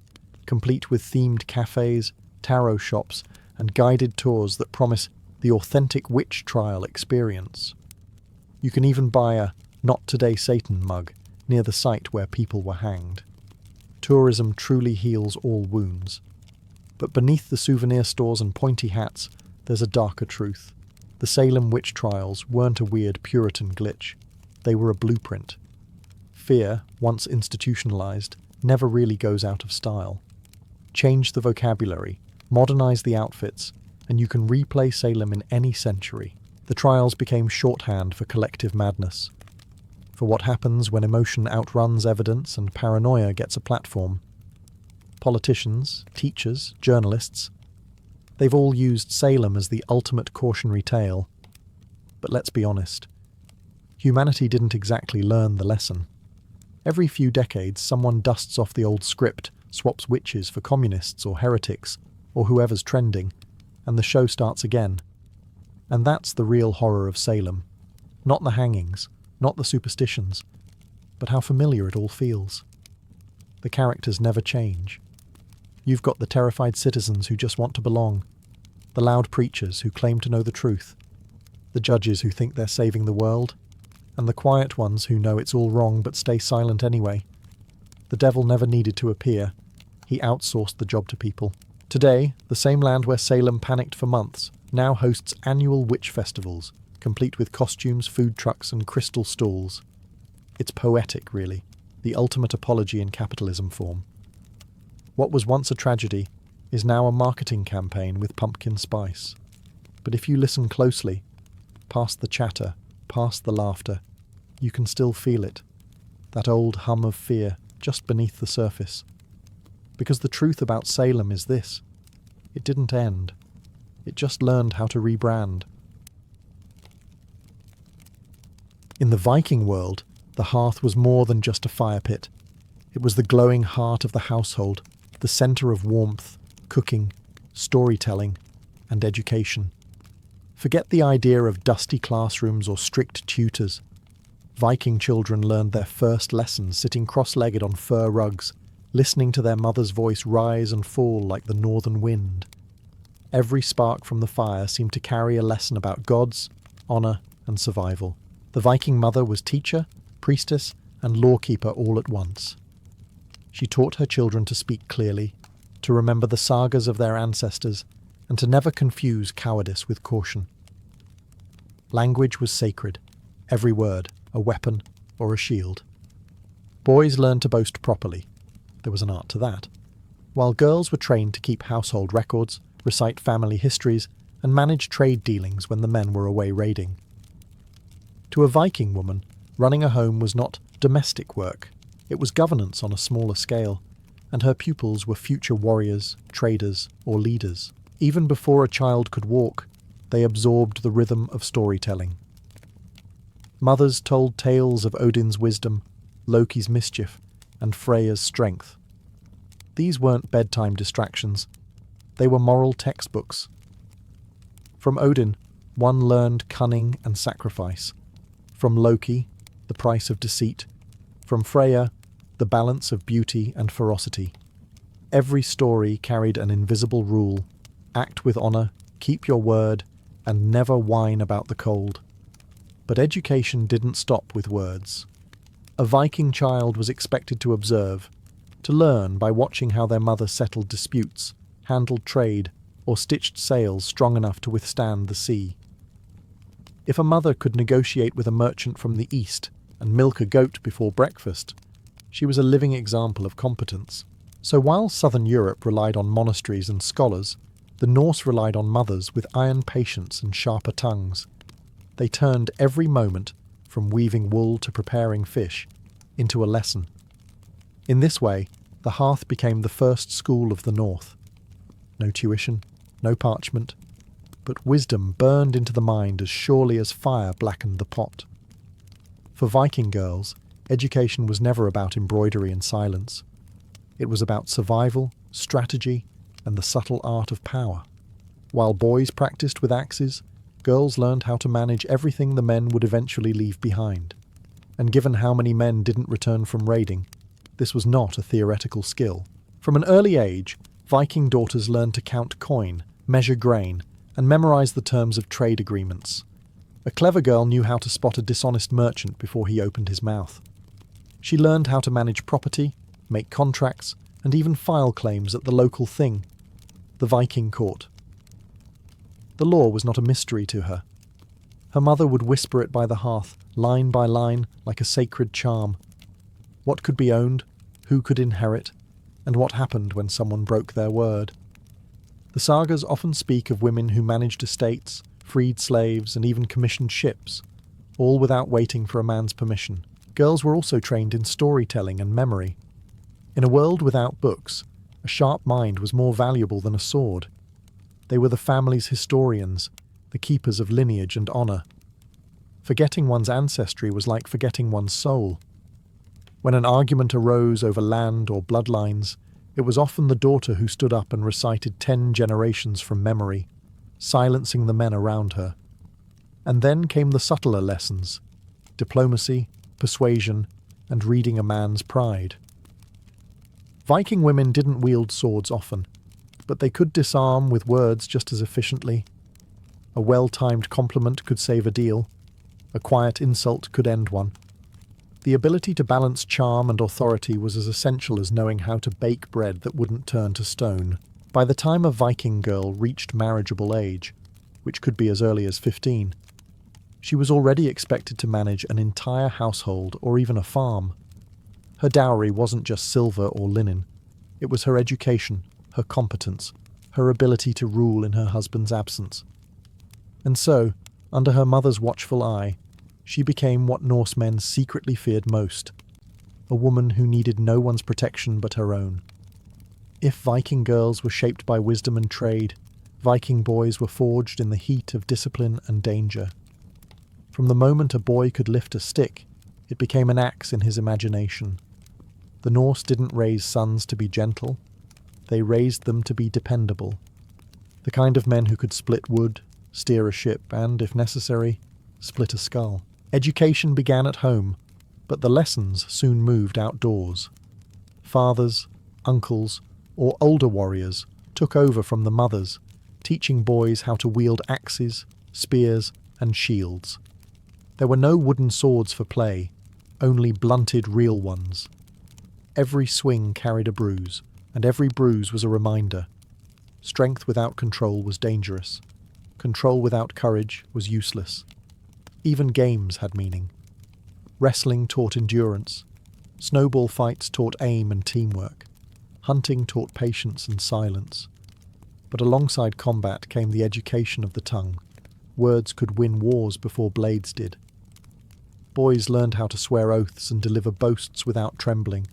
complete with themed cafes, tarot shops, and guided tours that promise the authentic witch trial experience. You can even buy a "Not Today Satan" mug near the site where people were hanged. Tourism truly heals all wounds. But beneath the souvenir stores and pointy hats, there's a darker truth. The Salem Witch Trials weren't a weird Puritan glitch. They were a blueprint. Fear, once institutionalized, never really goes out of style. Change the vocabulary, modernize the outfits, and you can replay Salem in any century. The trials became shorthand for collective madness, for what happens when emotion outruns evidence and paranoia gets a platform. Politicians, teachers, journalists, they've all used Salem as the ultimate cautionary tale. But let's be honest, humanity didn't exactly learn the lesson. Every few decades, someone dusts off the old script, swaps witches for communists or heretics, or whoever's trending, and the show starts again. And that's the real horror of Salem. Not the hangings, not the superstitions, but how familiar it all feels. The characters never change. You've got the terrified citizens who just want to belong, the loud preachers who claim to know the truth, the judges who think they're saving the world, and the quiet ones who know it's all wrong but stay silent anyway. The devil never needed to appear. He outsourced the job to people. Today, the same land where Salem panicked for months now hosts annual witch festivals, complete with costumes, food trucks, and crystal stalls. It's poetic, really, the ultimate apology in capitalism form. What was once a tragedy is now a marketing campaign with pumpkin spice. But if you listen closely, past the chatter, past the laughter, you can still feel it, that old hum of fear just beneath the surface. Because the truth about Salem is this: it didn't end. It just learned how to rebrand. In the Viking world, the hearth was more than just a fire pit. It was the glowing heart of the household, the centre of warmth, cooking, storytelling, and education. Forget the idea of dusty classrooms or strict tutors. Viking children learned their first lessons sitting cross-legged on fur rugs, listening to their mother's voice rise and fall like the northern wind. Every spark from the fire seemed to carry a lesson about gods, honour, and survival. The Viking mother was teacher, priestess, and lawkeeper all at once. She taught her children to speak clearly, to remember the sagas of their ancestors, and to never confuse cowardice with caution. Language was sacred, every word a weapon or a shield. Boys learned to boast properly. There was an art to that. While girls were trained to keep household records, recite family histories, and manage trade dealings when the men were away raiding. To a Viking woman, running a home was not domestic work. It was governance on a smaller scale, and her pupils were future warriors, traders, or leaders. Even before a child could walk, they absorbed the rhythm of storytelling. Mothers told tales of Odin's wisdom, Loki's mischief, and Freya's strength. These weren't bedtime distractions. They were moral textbooks. From Odin, One learned cunning and sacrifice. From Loki, the price of deceit. From Freya, the balance of beauty and ferocity. Every story carried an invisible rule: act with honor, keep your word, and never whine about the cold. But education didn't stop with words. A Viking child was expected to observe, to learn by watching how their mother settled disputes, handled trade, or stitched sails strong enough to withstand the sea. If a mother could negotiate with a merchant from the east and milk a goat before breakfast, she was a living example of competence. So while southern Europe relied on monasteries and scholars, the Norse relied on mothers with iron patience and sharper tongues. They turned every moment, from weaving wool to preparing fish, into a lesson. In this way, the hearth became the first school of the North. No tuition, no parchment, but wisdom burned into the mind as surely as fire blackened the pot. For Viking girls, education was never about embroidery and silence. It was about survival, strategy, and the subtle art of power. While boys practiced with axes, girls learned how to manage everything the men would eventually leave behind. And given how many men didn't return from raiding, this was not a theoretical skill. From an early age, Viking daughters learned to count coin, measure grain, and memorize the terms of trade agreements. A clever girl knew how to spot a dishonest merchant before he opened his mouth. She learned how to manage property, make contracts, and even file claims at the local thing, the Viking court. The law was not a mystery to her. Her mother would whisper it by the hearth, line by line, like a sacred charm. What could be owned, who could inherit, and what happened when someone broke their word. The sagas often speak of women who managed estates, freed slaves, and even commissioned ships, all without waiting for a man's permission. Girls were also trained in storytelling and memory. In a world without books, a sharp mind was more valuable than a sword. They were the family's historians, the keepers of lineage and honor. Forgetting one's ancestry was like forgetting one's soul. When an argument arose over land or bloodlines, it was often the daughter who stood up and recited 10 generations from memory, silencing the men around her. And then came the subtler lessons: diplomacy, persuasion, and reading a man's pride. Viking women didn't wield swords often, but they could disarm with words just as efficiently. A well-timed compliment could save a deal. A quiet insult could end one. The ability to balance charm and authority was as essential as knowing how to bake bread that wouldn't turn to stone. By the time a Viking girl reached marriageable age, which could be as early as 15, she was already expected to manage an entire household or even a farm. Her dowry wasn't just silver or linen. It was her education, her competence, her ability to rule in her husband's absence. And so, under her mother's watchful eye, she became what Norsemen secretly feared most: a woman who needed no one's protection but her own. If Viking girls were shaped by wisdom and trade, Viking boys were forged in the heat of discipline and danger. From the moment a boy could lift a stick, it became an axe in his imagination. The Norse didn't raise sons to be gentle. They raised them to be dependable. The kind of men who could split wood, steer a ship, and, if necessary, split a skull. Education began at home, but the lessons soon moved outdoors. Fathers, uncles, or older warriors took over from the mothers, teaching boys how to wield axes, spears, and shields. There were no wooden swords for play, only blunted real ones. Every swing carried a bruise, and every bruise was a reminder. Strength without control was dangerous. Control without courage was useless. Even games had meaning. Wrestling taught endurance. Snowball fights taught aim and teamwork. Hunting taught patience and silence. But alongside combat came the education of the tongue. Words could win wars before blades did. Boys learned how to swear oaths and deliver boasts without trembling.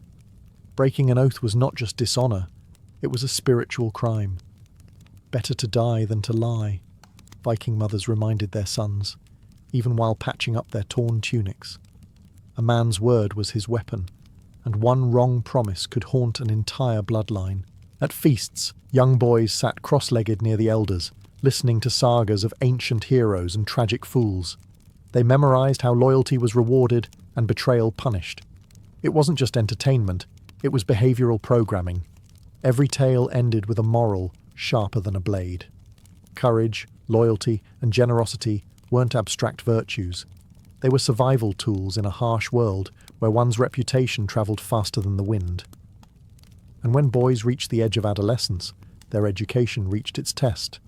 Breaking an oath was not just dishonor, it was a spiritual crime. Better to die than to lie, Viking mothers reminded their sons, even while patching up their torn tunics. A man's word was his weapon, and one wrong promise could haunt an entire bloodline. At feasts, young boys sat cross-legged near the elders, listening to sagas of ancient heroes and tragic fools. They memorized how loyalty was rewarded and betrayal punished. It wasn't just entertainment, it was behavioral programming. Every tale ended with a moral sharper than a blade. Courage, loyalty, and generosity weren't abstract virtues. They were survival tools in a harsh world where one's reputation travelled faster than the wind. And when boys reached the edge of adolescence, their education reached its test.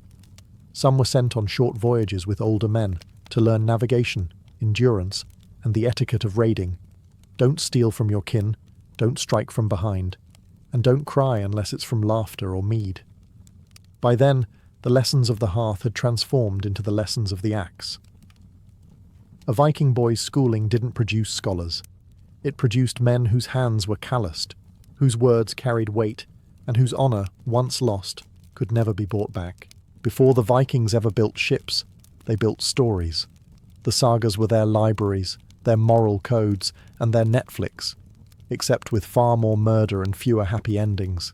Some were sent on short voyages with older men to learn navigation, endurance, and the etiquette of raiding. Don't steal from your kin, don't strike from behind, and don't cry unless it's from laughter or mead. By then, the lessons of the hearth had transformed into the lessons of the axe. A Viking boy's schooling didn't produce scholars. It produced men whose hands were calloused, whose words carried weight, and whose honour, once lost, could never be bought back. Before the Vikings ever built ships, they built stories. The sagas were their libraries, their moral codes, and their Netflix, except with far more murder and fewer happy endings.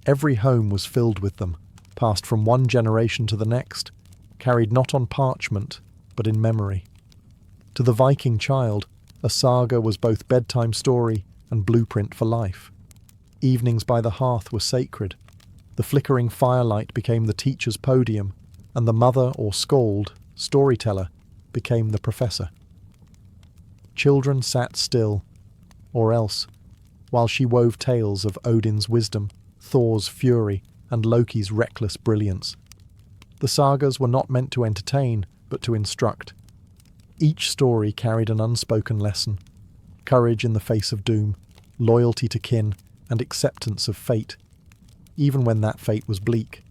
Every home was filled with them, passed from one generation to the next, carried not on parchment, but in memory. To the Viking child, a saga was both bedtime story and blueprint for life. Evenings by the hearth were sacred. The flickering firelight became the teacher's podium, and the mother or scold, storyteller, became the professor. Children sat still, or else, while she wove tales of Odin's wisdom, Thor's fury, and Loki's reckless brilliance. The sagas were not meant to entertain, but to instruct. Each story carried an unspoken lesson: courage in the face of doom, loyalty to kin, and acceptance of fate, even when that fate was bleak.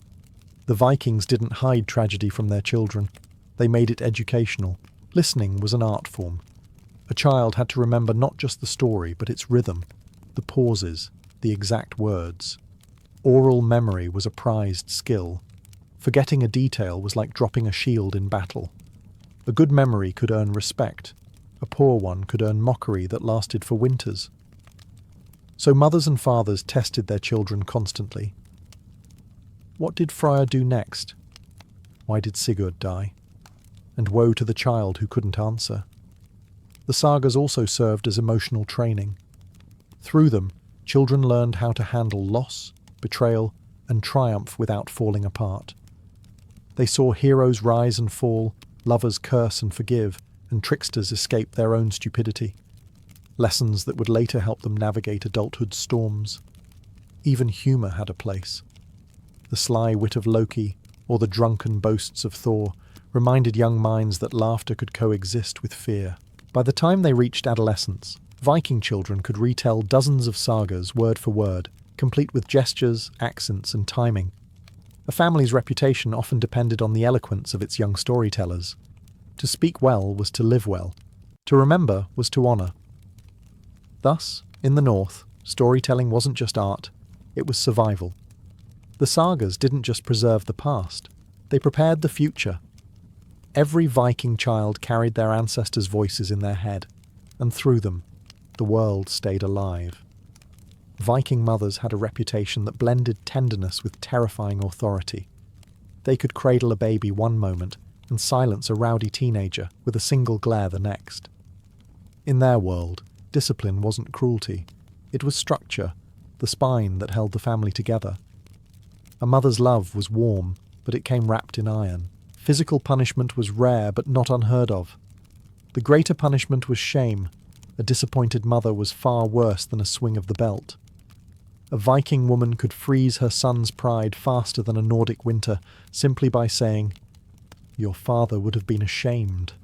The Vikings didn't hide tragedy from their children. They made it educational. Listening was an art form. A child had to remember not just the story, but its rhythm, the pauses, the exact words. Oral memory was a prized skill. Forgetting a detail was like dropping a shield in battle. A good memory could earn respect. A poor one could earn mockery that lasted for winters. So mothers and fathers tested their children constantly. What did Freyr do next? Why did Sigurd die? And woe to the child who couldn't answer. The sagas also served as emotional training. Through them, children learned how to handle loss, betrayal, and triumph without falling apart. They saw heroes rise and fall, lovers curse and forgive, and tricksters escape their own stupidity. Lessons that would later help them navigate adulthood's storms. Even humour had a place. The sly wit of Loki, or the drunken boasts of Thor, reminded young minds that laughter could coexist with fear. By the time they reached adolescence, Viking children could retell dozens of sagas word for word, complete with gestures, accents, and timing. A family's reputation often depended on the eloquence of its young storytellers. To speak well was to live well. To remember was to honour. Thus, in the North, storytelling wasn't just art, it was survival. The sagas didn't just preserve the past, they prepared the future. Every Viking child carried their ancestors' voices in their head, and through them, the world stayed alive. Viking mothers had a reputation that blended tenderness with terrifying authority. They could cradle a baby one moment and silence a rowdy teenager with a single glare the next. In their world, discipline wasn't cruelty, it was structure, the spine that held the family together. A mother's love was warm, but it came wrapped in iron. Physical punishment was rare but not unheard of. The greater punishment was shame. A disappointed mother was far worse than a swing of the belt. A Viking woman could freeze her son's pride faster than a Nordic winter simply by saying, "Your father would have been ashamed."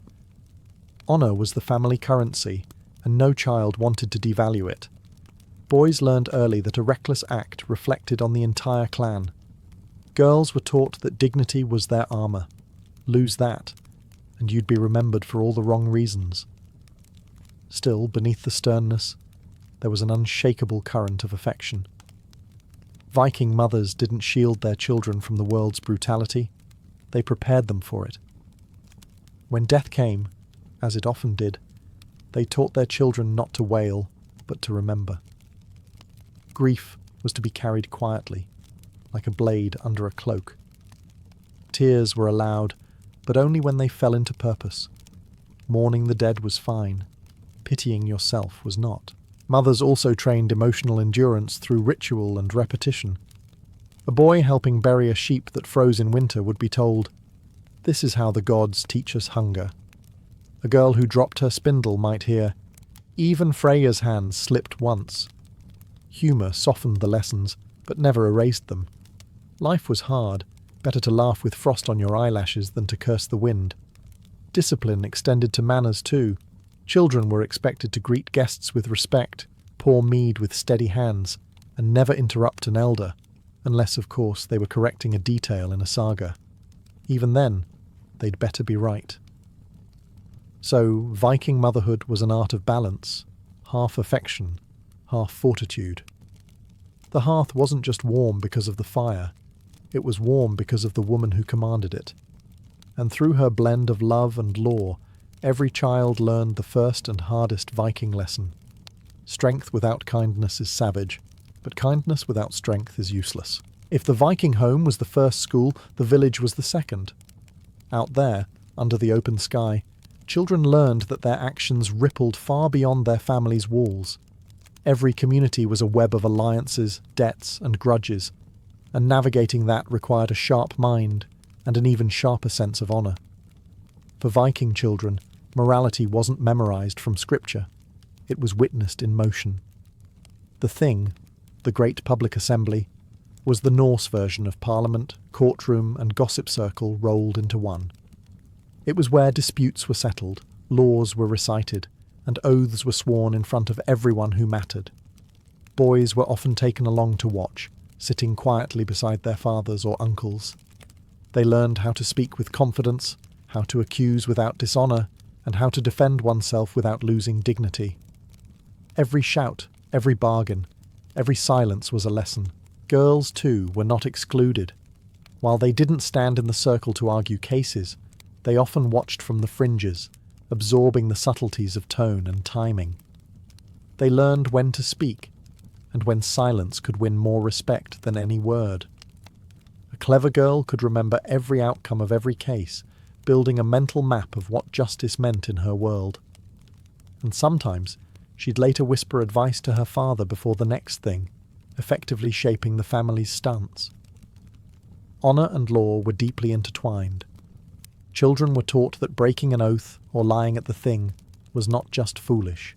Honour was the family currency, and no child wanted to devalue it. Boys learned early that a reckless act reflected on the entire clan. Girls were taught that dignity was their armour. Lose that, and you'd be remembered for all the wrong reasons. Still, beneath the sternness, there was an unshakable current of affection. Viking mothers didn't shield their children from the world's brutality, they prepared them for it. When death came, as it often did, they taught their children not to wail, but to remember. Grief was to be carried quietly, like a blade under a cloak. Tears were allowed, but only when they fell into purpose. Mourning the dead was fine. Pitying yourself was not. Mothers also trained emotional endurance through ritual and repetition. A boy helping bury a sheep that froze in winter would be told, "This is how the gods teach us hunger." A girl who dropped her spindle might hear, "Even Freya's hands slipped once." Humour softened the lessons, but never erased them. Life was hard. Better to laugh with frost on your eyelashes than to curse the wind. Discipline extended to manners too. Children were expected to greet guests with respect, pour mead with steady hands, and never interrupt an elder, unless, of course, they were correcting a detail in a saga. Even then, they'd better be right. So, Viking motherhood was an art of balance, half affection, half fortitude. The hearth wasn't just warm because of the fire, it was warm because of the woman who commanded it. And through her blend of love and law, every child learned the first and hardest Viking lesson. Strength without kindness is savage, but kindness without strength is useless. If the Viking home was the first school, the village was the second. Out there, under the open sky, children learned that their actions rippled far beyond their family's walls. Every community was a web of alliances, debts, and grudges, and navigating that required a sharp mind and an even sharper sense of honour. For Viking children, morality wasn't memorised from scripture, it was witnessed in motion. The Thing, the great public assembly, was the Norse version of parliament, courtroom, and gossip circle rolled into one. It was where disputes were settled, laws were recited, and oaths were sworn in front of everyone who mattered. Boys were often taken along to watch, sitting quietly beside their fathers or uncles. They learned how to speak with confidence, how to accuse without dishonour, and how to defend oneself without losing dignity. Every shout, every bargain, every silence was a lesson. Girls, too, were not excluded. While they didn't stand in the circle to argue cases, they often watched from the fringes, absorbing the subtleties of tone and timing. They learned when to speak, and when silence could win more respect than any word. A clever girl could remember every outcome of every case, building a mental map of what justice meant in her world. And sometimes she'd later whisper advice to her father before the next thing, effectively shaping the family's stance. Honour and law were deeply intertwined. Children were taught that breaking an oath or lying at the Thing was not just foolish.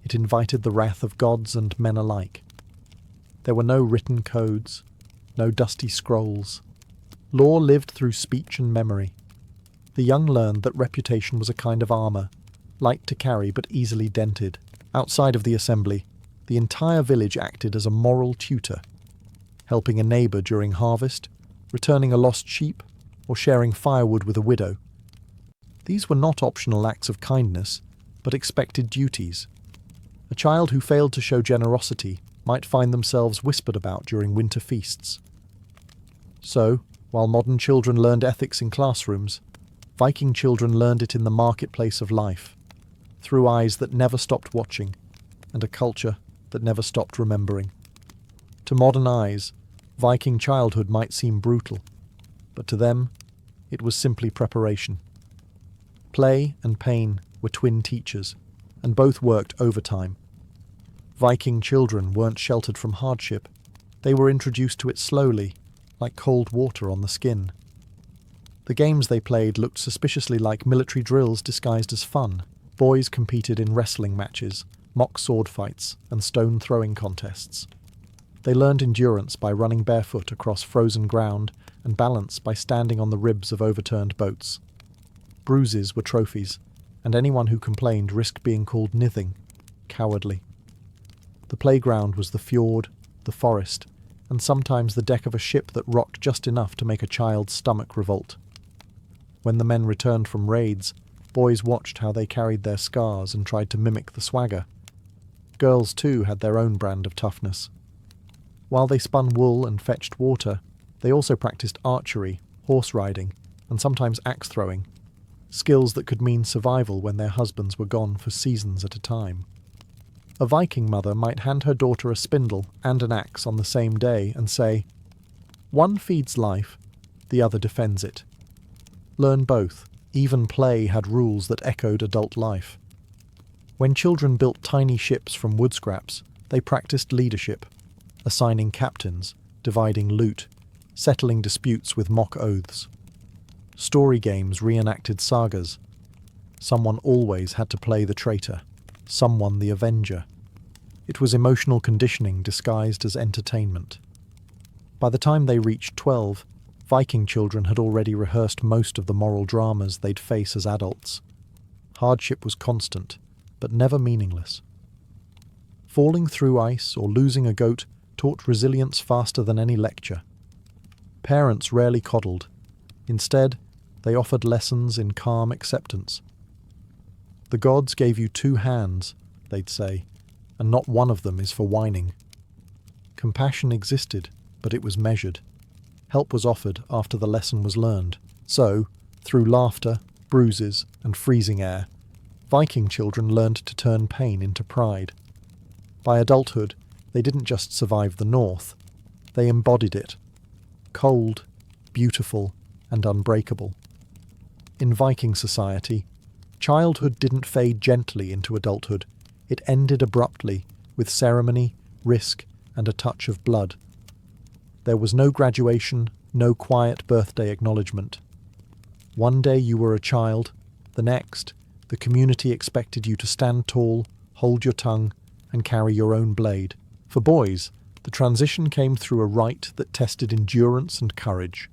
It invited the wrath of gods and men alike. There were no written codes, no dusty scrolls. Law lived through speech and memory. The young learned that reputation was a kind of armour, light to carry but easily dented. Outside of the assembly, the entire village acted as a moral tutor, helping a neighbour during harvest, returning a lost sheep, or sharing firewood with a widow. These were not optional acts of kindness, but expected duties. A child who failed to show generosity might find themselves whispered about during winter feasts. So, while modern children learned ethics in classrooms, Viking children learned it in the marketplace of life, through eyes that never stopped watching, and a culture that never stopped remembering. To modern eyes, Viking childhood might seem brutal, but to them, it was simply preparation. Play and pain were twin teachers, and both worked overtime. Viking children weren't sheltered from hardship. They were introduced to it slowly, like cold water on the skin. The games they played looked suspiciously like military drills disguised as fun. Boys competed in wrestling matches, mock sword fights, and stone throwing contests. They learned endurance by running barefoot across frozen ground and balance by standing on the ribs of overturned boats. Bruises were trophies, and anyone who complained risked being called nithing, cowardly. The playground was the fjord, the forest, and sometimes the deck of a ship that rocked just enough to make a child's stomach revolt. When the men returned from raids, boys watched how they carried their scars and tried to mimic the swagger. Girls, too, had their own brand of toughness. While they spun wool and fetched water, they also practiced archery, horse riding, and sometimes axe throwing, skills that could mean survival when their husbands were gone for seasons at a time. A Viking mother might hand her daughter a spindle and an axe on the same day and say, "One feeds life, the other defends it. Learn both. Even play had rules that echoed adult life. When children built tiny ships from wood scraps, they practiced leadership, assigning captains, dividing loot, settling disputes with mock oaths. Story games reenacted sagas. Someone always had to play the traitor, someone the avenger. It was emotional conditioning disguised as entertainment. By the time they reached 12, Viking children had already rehearsed most of the moral dramas they'd face as adults. Hardship was constant, but never meaningless. Falling through ice or losing a goat taught resilience faster than any lecture. Parents rarely coddled. Instead, they offered lessons in calm acceptance. The gods gave you 2 hands, they'd say, and not one of them is for whining. Compassion existed, but it was measured. Help was offered after the lesson was learned. So, through laughter, bruises, and freezing air, Viking children learned to turn pain into pride. By adulthood, they didn't just survive the North, they embodied it. Cold, beautiful, and unbreakable. In Viking society, childhood didn't fade gently into adulthood. It ended abruptly, with ceremony, risk, and a touch of blood. There was no graduation, no quiet birthday acknowledgement. One day you were a child, the next, the community expected you to stand tall, hold your tongue, and carry your own blade. For boys, the transition came through a rite that tested endurance and courage.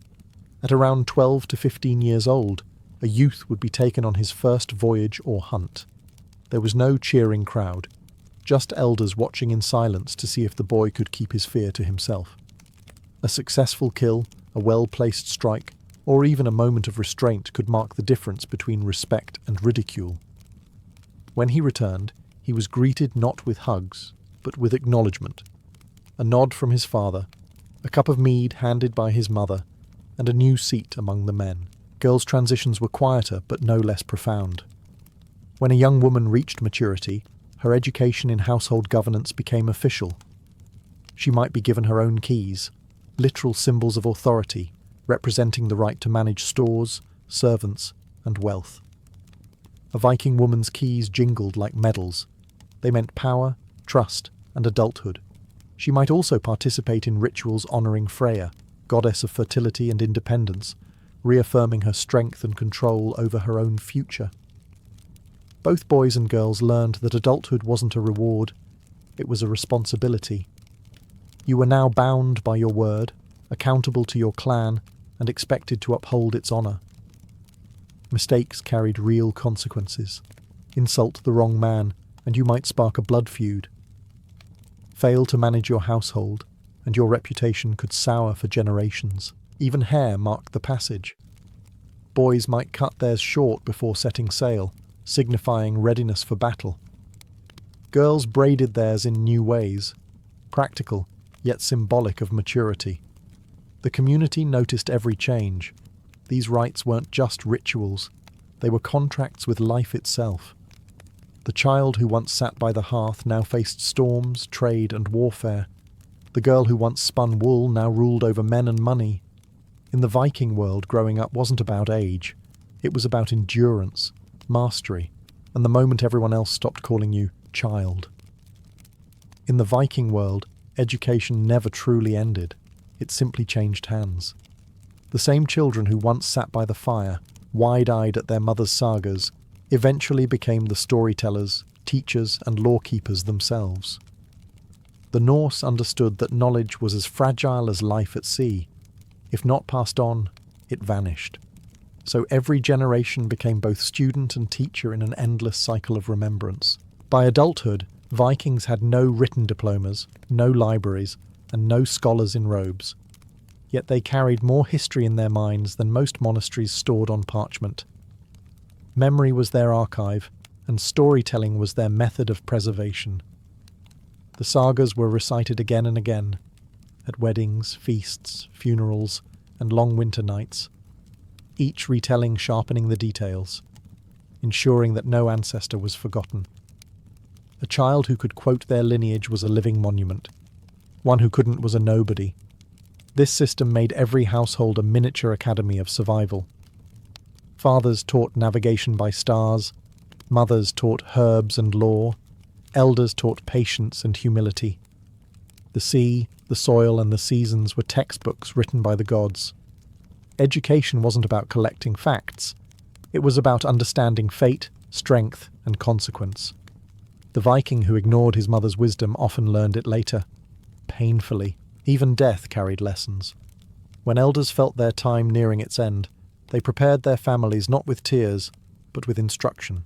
At around 12 to 15 years old, a youth would be taken on his first voyage or hunt. There was no cheering crowd, just elders watching in silence to see if the boy could keep his fear to himself. A successful kill, a well-placed strike, or even a moment of restraint could mark the difference between respect and ridicule. When he returned, he was greeted not with hugs, but with acknowledgement. A nod from his father, a cup of mead handed by his mother, and a new seat among the men. Girls' transitions were quieter, but no less profound. When a young woman reached maturity, her education in household governance became official. She might be given her own keys, literal symbols of authority, representing the right to manage stores, servants, and wealth. A Viking woman's keys jingled like medals. They meant power, trust, and adulthood. She might also participate in rituals honouring Freya, goddess of fertility and independence, reaffirming her strength and control over her own future. Both boys and girls learned that adulthood wasn't a reward, it was a responsibility. You were now bound by your word, accountable to your clan, and expected to uphold its honour. Mistakes carried real consequences. Insult the wrong man, and you might spark a blood feud. Fail to manage your household, and your reputation could sour for generations. Even hair marked the passage. Boys might cut theirs short before setting sail, signifying readiness for battle. Girls braided theirs in new ways, practical, yet symbolic of maturity. The community noticed every change. These rites weren't just rituals, they were contracts with life itself. The child who once sat by the hearth now faced storms, trade, and warfare. The girl who once spun wool now ruled over men and money. In the Viking world, growing up wasn't about age. It was about endurance, mastery, and the moment everyone else stopped calling you child. In the Viking world, education never truly ended. It simply changed hands. The same children who once sat by the fire, wide-eyed at their mother's sagas, eventually became the storytellers, teachers, and lawkeepers themselves. The Norse understood that knowledge was as fragile as life at sea. If not passed on, it vanished. So every generation became both student and teacher in an endless cycle of remembrance. By adulthood, Vikings had no written diplomas, no libraries, and no scholars in robes. Yet they carried more history in their minds than most monasteries stored on parchment. Memory was their archive, and storytelling was their method of preservation. The sagas were recited again and again, at weddings, feasts, funerals, and long winter nights, each retelling sharpening the details, ensuring that no ancestor was forgotten. A child who could quote their lineage was a living monument. One who couldn't was a nobody. This system made every household a miniature academy of survival. Fathers taught navigation by stars, mothers taught herbs and lore, elders taught patience and humility. The sea, the soil, and the seasons were textbooks written by the gods. Education wasn't about collecting facts. It was about understanding fate, strength, and consequence. The Viking who ignored his mother's wisdom often learned it later. Painfully. Even death carried lessons. When elders felt their time nearing its end, they prepared their families not with tears, but with instruction.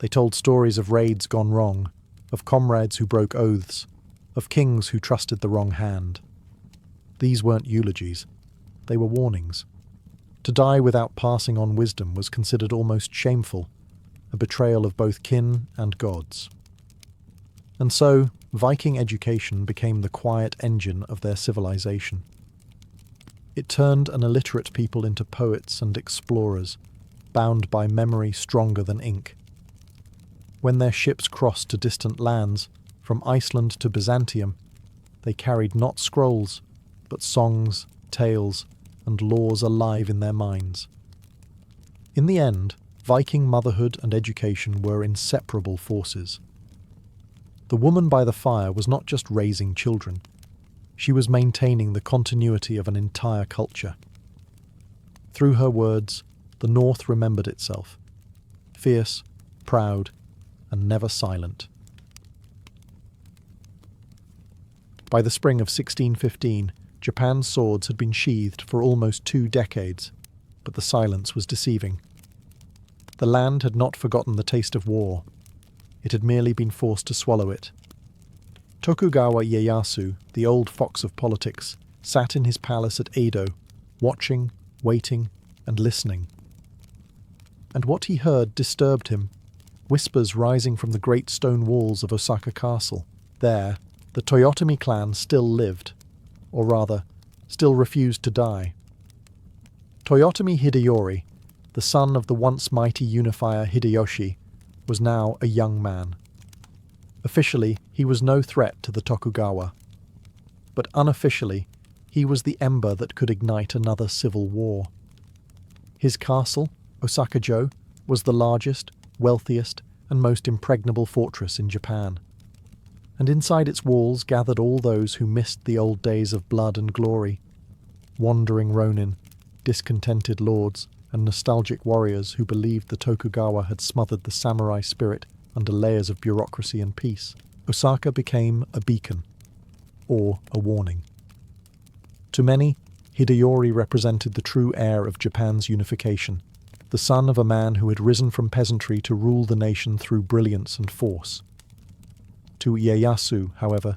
They told stories of raids gone wrong, of comrades who broke oaths, of kings who trusted the wrong hand. These weren't eulogies. They were warnings. To die without passing on wisdom was considered almost shameful, a betrayal of both kin and gods. And so, Viking education became the quiet engine of their civilization. It turned an illiterate people into poets and explorers, bound by memory stronger than ink. When their ships crossed to distant lands, from Iceland to Byzantium, they carried not scrolls, but songs, tales, and laws alive in their minds. In the end, Viking motherhood and education were inseparable forces. The woman by the fire was not just raising children. She was maintaining the continuity of an entire culture. Through her words, the North remembered itself, fierce, proud, and never silent. By the spring of 1615, Japan's swords had been sheathed for almost 2 decades, but the silence was deceiving. The land had not forgotten the taste of war. It had merely been forced to swallow it. Tokugawa Ieyasu, the old fox of politics, sat in his palace at Edo, watching, waiting, and listening. And what he heard disturbed him, whispers rising from the great stone walls of Osaka Castle. There, the Toyotomi clan still lived, or rather, still refused to die. Toyotomi Hideyori, the son of the once mighty unifier Hideyoshi, was now a young man. Officially, he was no threat to the Tokugawa. But unofficially, he was the ember that could ignite another civil war. His castle, Osaka-jo, was the largest, wealthiest, and most impregnable fortress in Japan. And inside its walls gathered all those who missed the old days of blood and glory, wandering ronin, discontented lords, and nostalgic warriors who believed the Tokugawa had smothered the samurai spirit under layers of bureaucracy and peace. Osaka became a beacon, or a warning. To many, Hideyori represented the true heir of Japan's unification, the son of a man who had risen from peasantry to rule the nation through brilliance and force. To Ieyasu, however,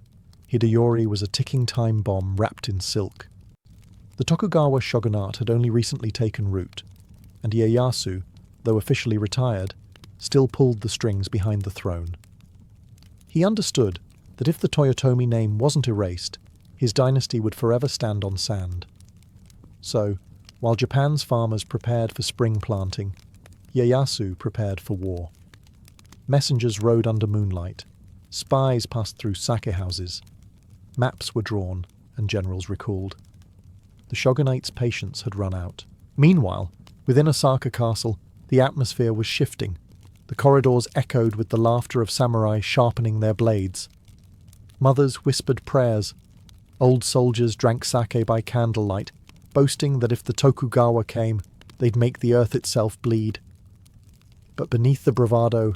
Hideyori was a ticking time bomb wrapped in silk. The Tokugawa shogunate had only recently taken root, and Ieyasu, though officially retired, still pulled the strings behind the throne. He understood that if the Toyotomi name wasn't erased, his dynasty would forever stand on sand. So, while Japan's farmers prepared for spring planting, Ieyasu prepared for war. Messengers rode under moonlight, spies passed through sake houses, maps were drawn, and generals recalled. The shogunate's patience had run out. Meanwhile, within Osaka Castle, the atmosphere was shifting. The corridors echoed with the laughter of samurai sharpening their blades. Mothers whispered prayers. Old soldiers drank sake by candlelight, boasting that if the Tokugawa came, they'd make the earth itself bleed. But beneath the bravado,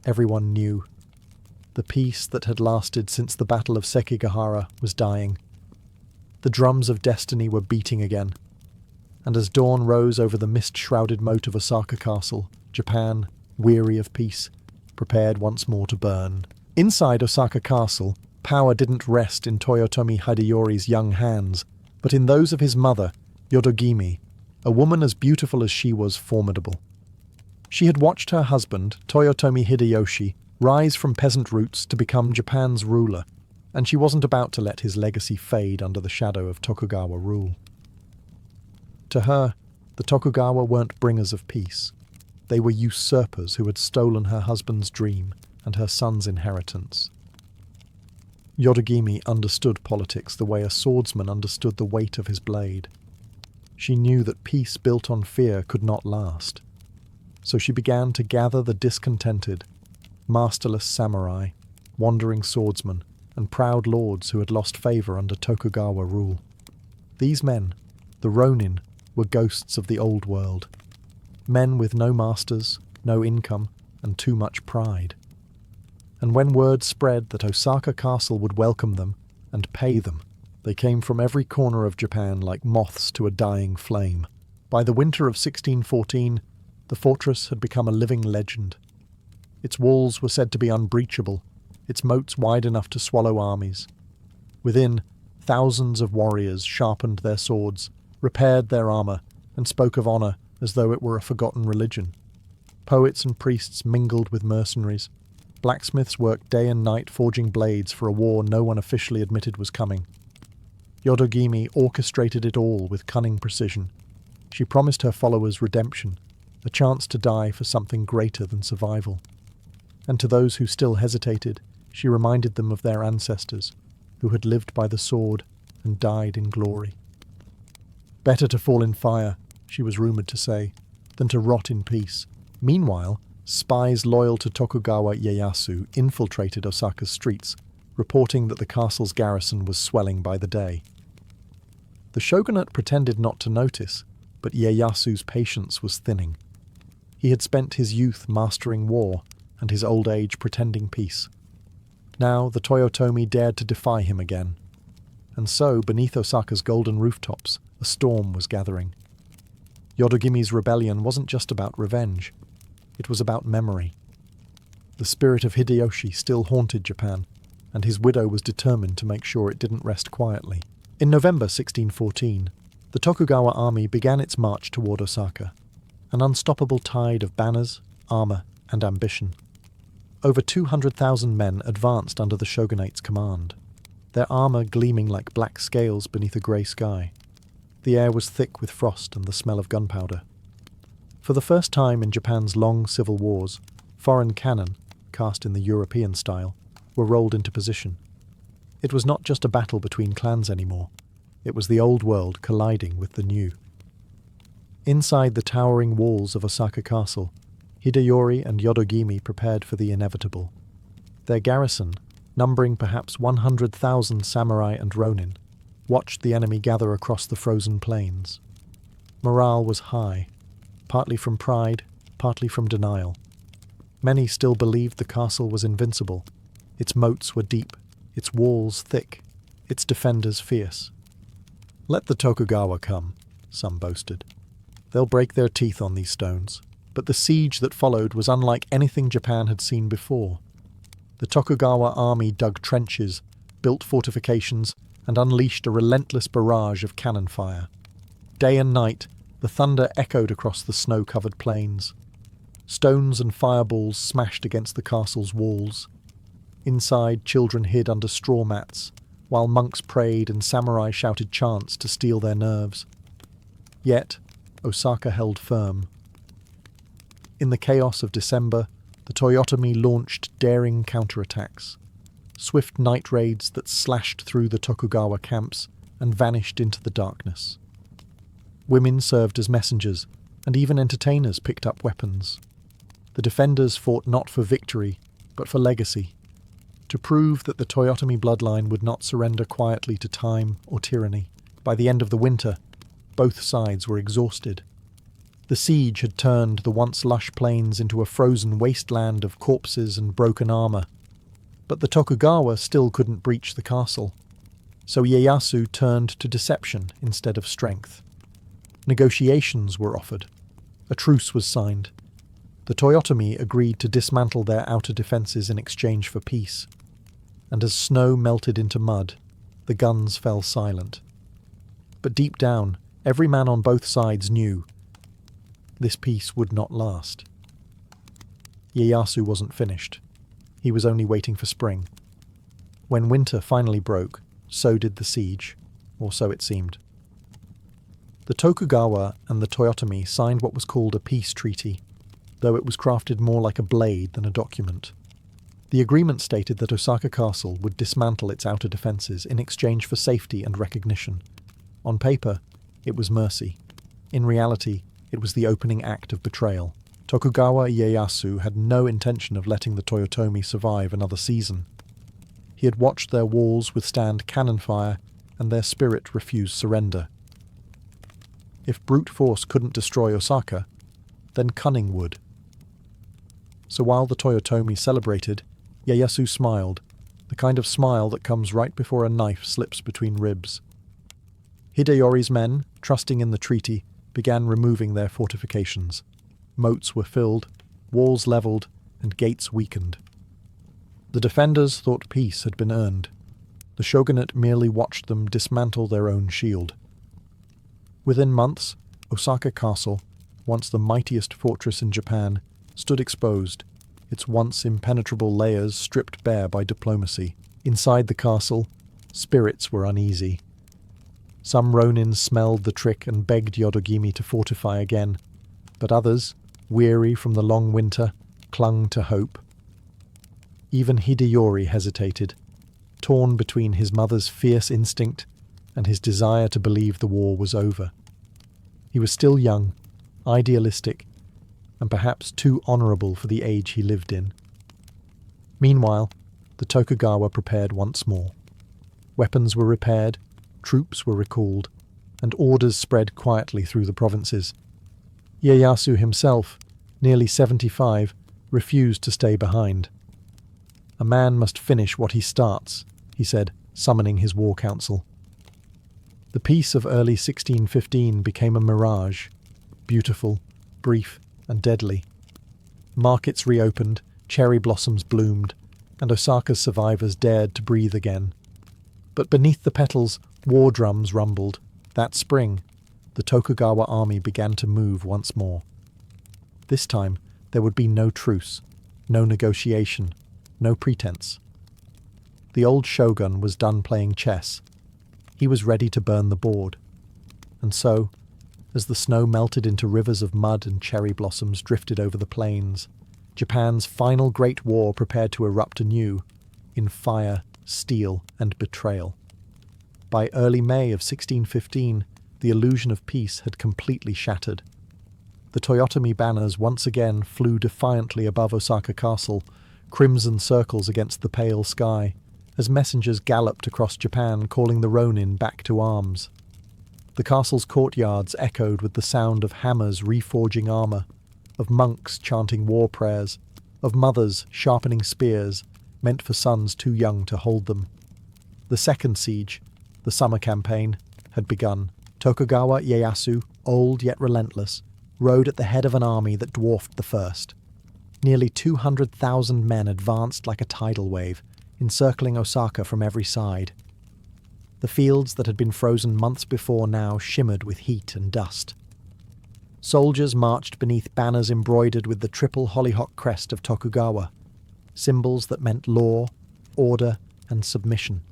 everyone knew. The peace that had lasted since the Battle of Sekigahara was dying. The drums of destiny were beating again. And as dawn rose over the mist-shrouded moat of Osaka Castle, Japan, weary of peace, prepared once more to burn. Inside Osaka Castle, power didn't rest in Toyotomi Hideyori's young hands, but in those of his mother, Yodogimi, a woman as beautiful as she was formidable. She had watched her husband, Toyotomi Hideyoshi, rise from peasant roots to become Japan's ruler, and she wasn't about to let his legacy fade under the shadow of Tokugawa rule. To her, the Tokugawa weren't bringers of peace. They were usurpers who had stolen her husband's dream and her son's inheritance. Yodogimi understood politics the way a swordsman understood the weight of his blade. She knew that peace built on fear could not last. So she began to gather the discontented, masterless samurai, wandering swordsmen, and proud lords who had lost favour under Tokugawa rule. These men, the Ronin, were ghosts of the old world. Men with no masters, no income, and too much pride. And when word spread that Osaka Castle would welcome them and pay them, they came from every corner of Japan like moths to a dying flame. By the winter of 1614, the fortress had become a living legend. Its walls were said to be unbreachable, its moats wide enough to swallow armies. Within, thousands of warriors sharpened their swords, repaired their armour, and spoke of honour as though it were a forgotten religion. Poets and priests mingled with mercenaries. Blacksmiths worked day and night forging blades for a war no one officially admitted was coming. Yodogimi orchestrated it all with cunning precision. She promised her followers redemption, a chance to die for something greater than survival. And to those who still hesitated, she reminded them of their ancestors, who had lived by the sword and died in glory. Better to fall in fire, she was rumoured to say, than to rot in peace. Meanwhile, spies loyal to Tokugawa Ieyasu infiltrated Osaka's streets, reporting that the castle's garrison was swelling by the day. The shogunate pretended not to notice, but Ieyasu's patience was thinning. He had spent his youth mastering war, and his old age pretending peace. Now the Toyotomi dared to defy him again. And so, beneath Osaka's golden rooftops, a storm was gathering. Yodogimi's rebellion wasn't just about revenge. It was about memory. The spirit of Hideyoshi still haunted Japan, and his widow was determined to make sure it didn't rest quietly. In November 1614, the Tokugawa army began its march toward Osaka, an unstoppable tide of banners, armour, and ambition. Over 200,000 men advanced under the shogunate's command, their armour gleaming like black scales beneath a grey sky. The air was thick with frost and the smell of gunpowder. For the first time in Japan's long civil wars, foreign cannon, cast in the European style, were rolled into position. It was not just a battle between clans anymore. It was the old world colliding with the new. Inside the towering walls of Osaka Castle, Hideyori and Yodogimi prepared for the inevitable. Their garrison, numbering perhaps 100,000 samurai and ronin, watched the enemy gather across the frozen plains. Morale was high, partly from pride, partly from denial. Many still believed the castle was invincible. Its moats were deep, its walls thick, its defenders fierce. "Let the Tokugawa come," some boasted. "They'll break their teeth on these stones." But the siege that followed was unlike anything Japan had seen before. The Tokugawa army dug trenches, built fortifications, and unleashed a relentless barrage of cannon fire. Day and night, the thunder echoed across the snow-covered plains. Stones and fireballs smashed against the castle's walls. Inside, children hid under straw mats, while monks prayed and samurai shouted chants to steel their nerves. Yet, Osaka held firm. In the chaos of December, the Toyotomi launched daring counterattacks, swift night raids that slashed through the Tokugawa camps and vanished into the darkness. Women served as messengers, and even entertainers picked up weapons. The defenders fought not for victory, but for legacy, to prove that the Toyotomi bloodline would not surrender quietly to time or tyranny. By the end of the winter, both sides were exhausted. The siege had turned the once lush plains into a frozen wasteland of corpses and broken armour. But the Tokugawa still couldn't breach the castle, so Ieyasu turned to deception instead of strength. Negotiations were offered. A truce was signed. The Toyotomi agreed to dismantle their outer defences in exchange for peace. And as snow melted into mud, the guns fell silent. But deep down, every man on both sides knew this peace would not last. Ieyasu wasn't finished. He was only waiting for spring. When winter finally broke, so did the siege, or so it seemed. The Tokugawa and the Toyotomi signed what was called a peace treaty, though it was crafted more like a blade than a document. The agreement stated that Osaka Castle would dismantle its outer defences in exchange for safety and recognition. On paper, it was mercy. In reality, it was the opening act of betrayal. Tokugawa Ieyasu had no intention of letting the Toyotomi survive another season. He had watched their walls withstand cannon fire, and their spirit refuse surrender. If brute force couldn't destroy Osaka, then cunning would. So while the Toyotomi celebrated, Ieyasu smiled, the kind of smile that comes right before a knife slips between ribs. Hideyori's men, trusting in the treaty, began removing their fortifications. Moats were filled, walls levelled, and gates weakened. The defenders thought peace had been earned. The shogunate merely watched them dismantle their own shield. Within months, Osaka Castle, once the mightiest fortress in Japan, stood exposed, its once impenetrable layers stripped bare by diplomacy. Inside the castle, spirits were uneasy. Some ronins smelled the trick and begged Yodogimi to fortify again, but others, weary from the long winter, clung to hope. Even Hideyori hesitated, torn between his mother's fierce instinct and his desire to believe the war was over. He was still young, idealistic, and perhaps too honourable for the age he lived in. Meanwhile, the Tokugawa prepared once more. Weapons were repaired, troops were recalled, and orders spread quietly through the provinces. Ieyasu himself, nearly 75, refused to stay behind. "A man must finish what he starts," he said, summoning his war council. The peace of early 1615 became a mirage, beautiful, brief, and deadly. Markets reopened, cherry blossoms bloomed, and Osaka's survivors dared to breathe again. But beneath the petals, war drums rumbled. That spring, the Tokugawa army began to move once more. This time, there would be no truce, no negotiation, no pretense. The old shogun was done playing chess. He was ready to burn the board. And so, as the snow melted into rivers of mud and cherry blossoms drifted over the plains, Japan's final great war prepared to erupt anew, in fire, steel, and betrayal. By early May of 1615, the illusion of peace had completely shattered. The Toyotomi banners once again flew defiantly above Osaka Castle, crimson circles against the pale sky, as messengers galloped across Japan calling the ronin back to arms. The castle's courtyards echoed with the sound of hammers reforging armour, of monks chanting war prayers, of mothers sharpening spears, meant for sons too young to hold them. The second siege, the summer campaign, had begun. Tokugawa Ieyasu, old yet relentless, rode at the head of an army that dwarfed the first. Nearly 200,000 men advanced like a tidal wave, encircling Osaka from every side. The fields that had been frozen months before now shimmered with heat and dust. Soldiers marched beneath banners embroidered with the triple hollyhock crest of Tokugawa, symbols that meant law, order, and submission.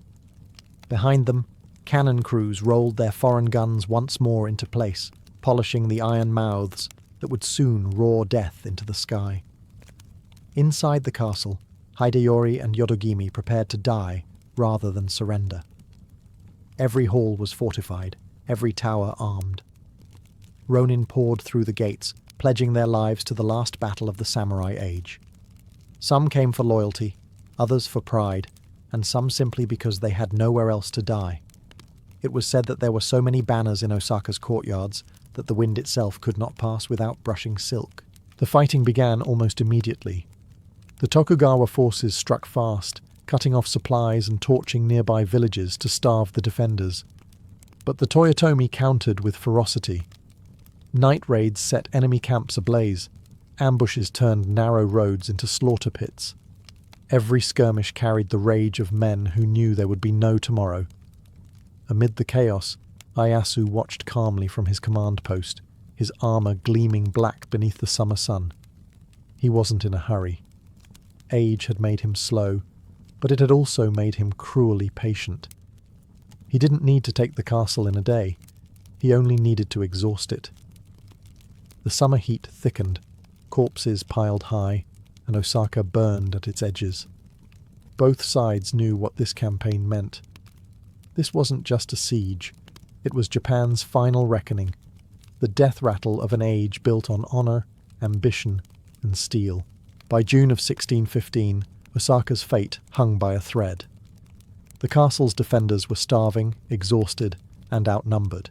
Behind them, cannon crews rolled their foreign guns once more into place, polishing the iron mouths that would soon roar death into the sky. Inside the castle, Hideyori and Yodogimi prepared to die rather than surrender. Every hall was fortified, every tower armed. Ronin poured through the gates, pledging their lives to the last battle of the samurai age. Some came for loyalty, others for pride, and some simply because they had nowhere else to die. It was said that there were so many banners in Osaka's courtyards that the wind itself could not pass without brushing silk. The fighting began almost immediately. The Tokugawa forces struck fast, cutting off supplies and torching nearby villages to starve the defenders. But the Toyotomi countered with ferocity. Night raids set enemy camps ablaze. Ambushes turned narrow roads into slaughter pits. Every skirmish carried the rage of men who knew there would be no tomorrow. Amid the chaos, Ieyasu watched calmly from his command post, his armour gleaming black beneath the summer sun. He wasn't in a hurry. Age had made him slow, but it had also made him cruelly patient. He didn't need to take the castle in a day. He only needed to exhaust it. The summer heat thickened, corpses piled high, and Osaka burned at its edges. Both sides knew what this campaign meant. This wasn't just a siege. It was Japan's final reckoning, the death rattle of an age built on honor, ambition, and steel. By June of 1615, Osaka's fate hung by a thread. The castle's defenders were starving, exhausted, and outnumbered,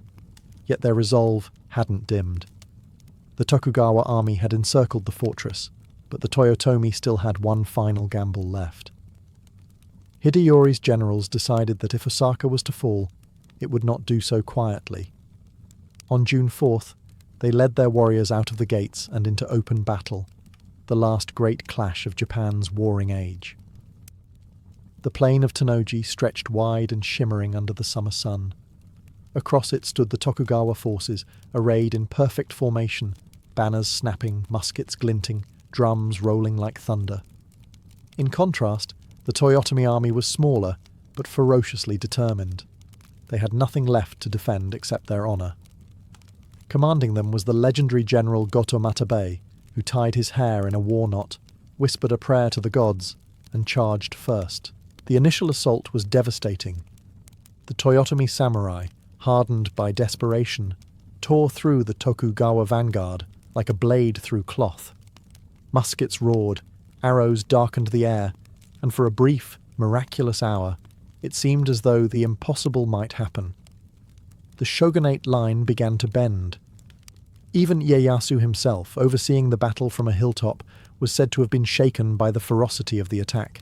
yet their resolve hadn't dimmed. The Tokugawa army had encircled the fortress, but the Toyotomi still had one final gamble left. Hideyori's generals decided that if Osaka was to fall, it would not do so quietly. On June 4th, they led their warriors out of the gates and into open battle, the last great clash of Japan's warring age. The plain of Tennoji stretched wide and shimmering under the summer sun. Across it stood the Tokugawa forces, arrayed in perfect formation, banners snapping, muskets glinting, drums rolling like thunder. In contrast, the Toyotomi army was smaller, but ferociously determined. They had nothing left to defend except their honour. Commanding them was the legendary general Goto Matabe, who tied his hair in a war knot, whispered a prayer to the gods, and charged first. The initial assault was devastating. The Toyotomi samurai, hardened by desperation, tore through the Tokugawa vanguard like a blade through cloth. Muskets roared, arrows darkened the air, and for a brief, miraculous hour, it seemed as though the impossible might happen. The shogunate line began to bend. Even Ieyasu himself, overseeing the battle from a hilltop, was said to have been shaken by the ferocity of the attack.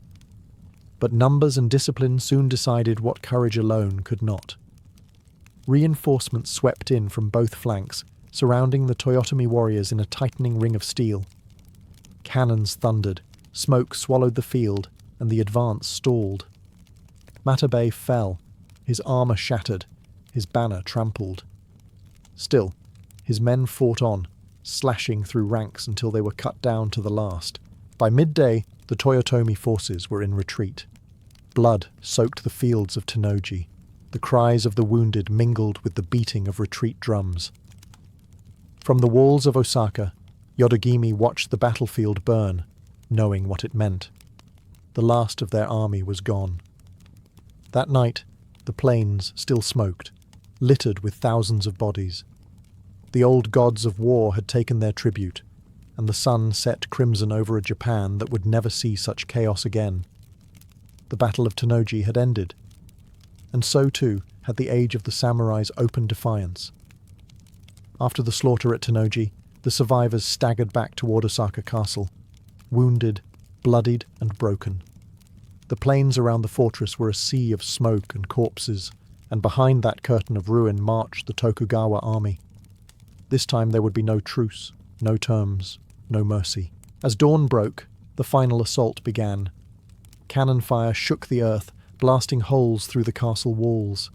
But numbers and discipline soon decided what courage alone could not. Reinforcements swept in from both flanks, surrounding the Toyotomi warriors in a tightening ring of steel. Cannons thundered, smoke swallowed the field, and the advance stalled. Matabe fell, his armour shattered, his banner trampled. Still, his men fought on, slashing through ranks until they were cut down to the last. By midday, the Toyotomi forces were in retreat. Blood soaked the fields of Tennoji. The cries of the wounded mingled with the beating of retreat drums. From the walls of Osaka, Yodogimi watched the battlefield burn, knowing what it meant. The last of their army was gone. That night, the plains still smoked, littered with thousands of bodies. The old gods of war had taken their tribute, and the sun set crimson over a Japan that would never see such chaos again. The Battle of Tennoji had ended, and so too had the age of the samurai's open defiance. After the slaughter at Tennoji, the survivors staggered back toward Osaka Castle, wounded, bloodied, and broken. The plains around the fortress were a sea of smoke and corpses, and behind that curtain of ruin marched the Tokugawa army. This time there would be no truce, no terms, no mercy. As dawn broke, the final assault began. Cannon fire shook the earth, blasting holes through the castle walls.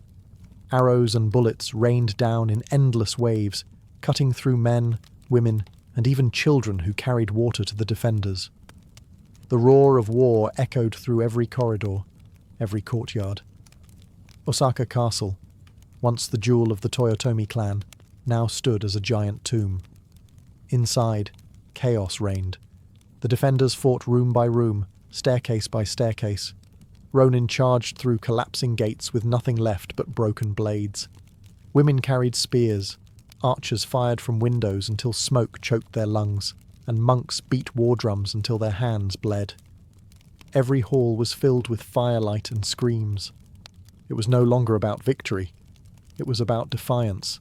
Arrows and bullets rained down in endless waves, cutting through men, women, and even children who carried water to the defenders. The roar of war echoed through every corridor, every courtyard. Osaka Castle, once the jewel of the Toyotomi clan, now stood as a giant tomb. Inside, chaos reigned. The defenders fought room by room, staircase by staircase. Ronin charged through collapsing gates with nothing left but broken blades. Women carried spears, archers fired from windows until smoke choked their lungs, and monks beat war drums until their hands bled. Every hall was filled with firelight and screams. It was no longer about victory. It was about defiance,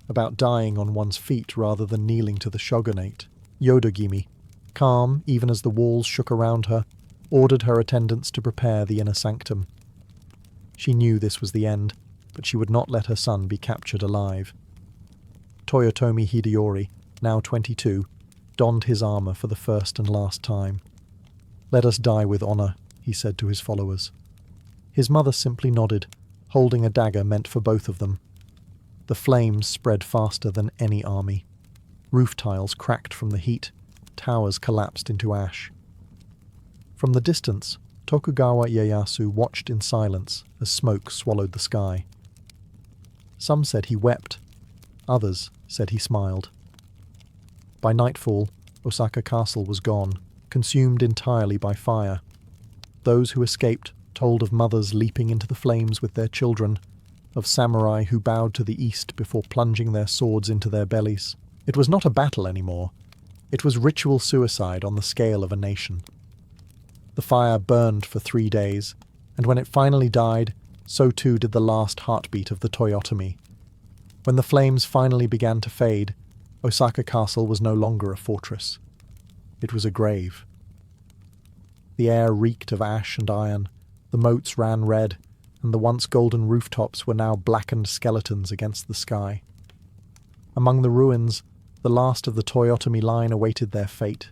about dying on one's feet rather than kneeling to the shogunate. Yodogimi, calm even as the walls shook around her, ordered her attendants to prepare the inner sanctum. She knew this was the end, but she would not let her son be captured alive. Toyotomi Hideyori, now 22, donned his armour for the first and last time. "Let us die with honour," he said to his followers. His mother simply nodded, holding a dagger meant for both of them. The flames spread faster than any army. Roof tiles cracked from the heat, towers collapsed into ash. From the distance, Tokugawa Ieyasu watched in silence as smoke swallowed the sky. Some said he wept, others said he smiled. By nightfall, Osaka Castle was gone, consumed entirely by fire. Those who escaped told of mothers leaping into the flames with their children, of samurai who bowed to the east before plunging their swords into their bellies. It was not a battle anymore. It was ritual suicide on the scale of a nation. The fire burned for 3 days, and when it finally died, so too did the last heartbeat of the Toyotomi. When the flames finally began to fade, Osaka Castle was no longer a fortress. It was a grave. The air reeked of ash and iron, the moats ran red, and the once golden rooftops were now blackened skeletons against the sky. Among the ruins, the last of the Toyotomi line awaited their fate.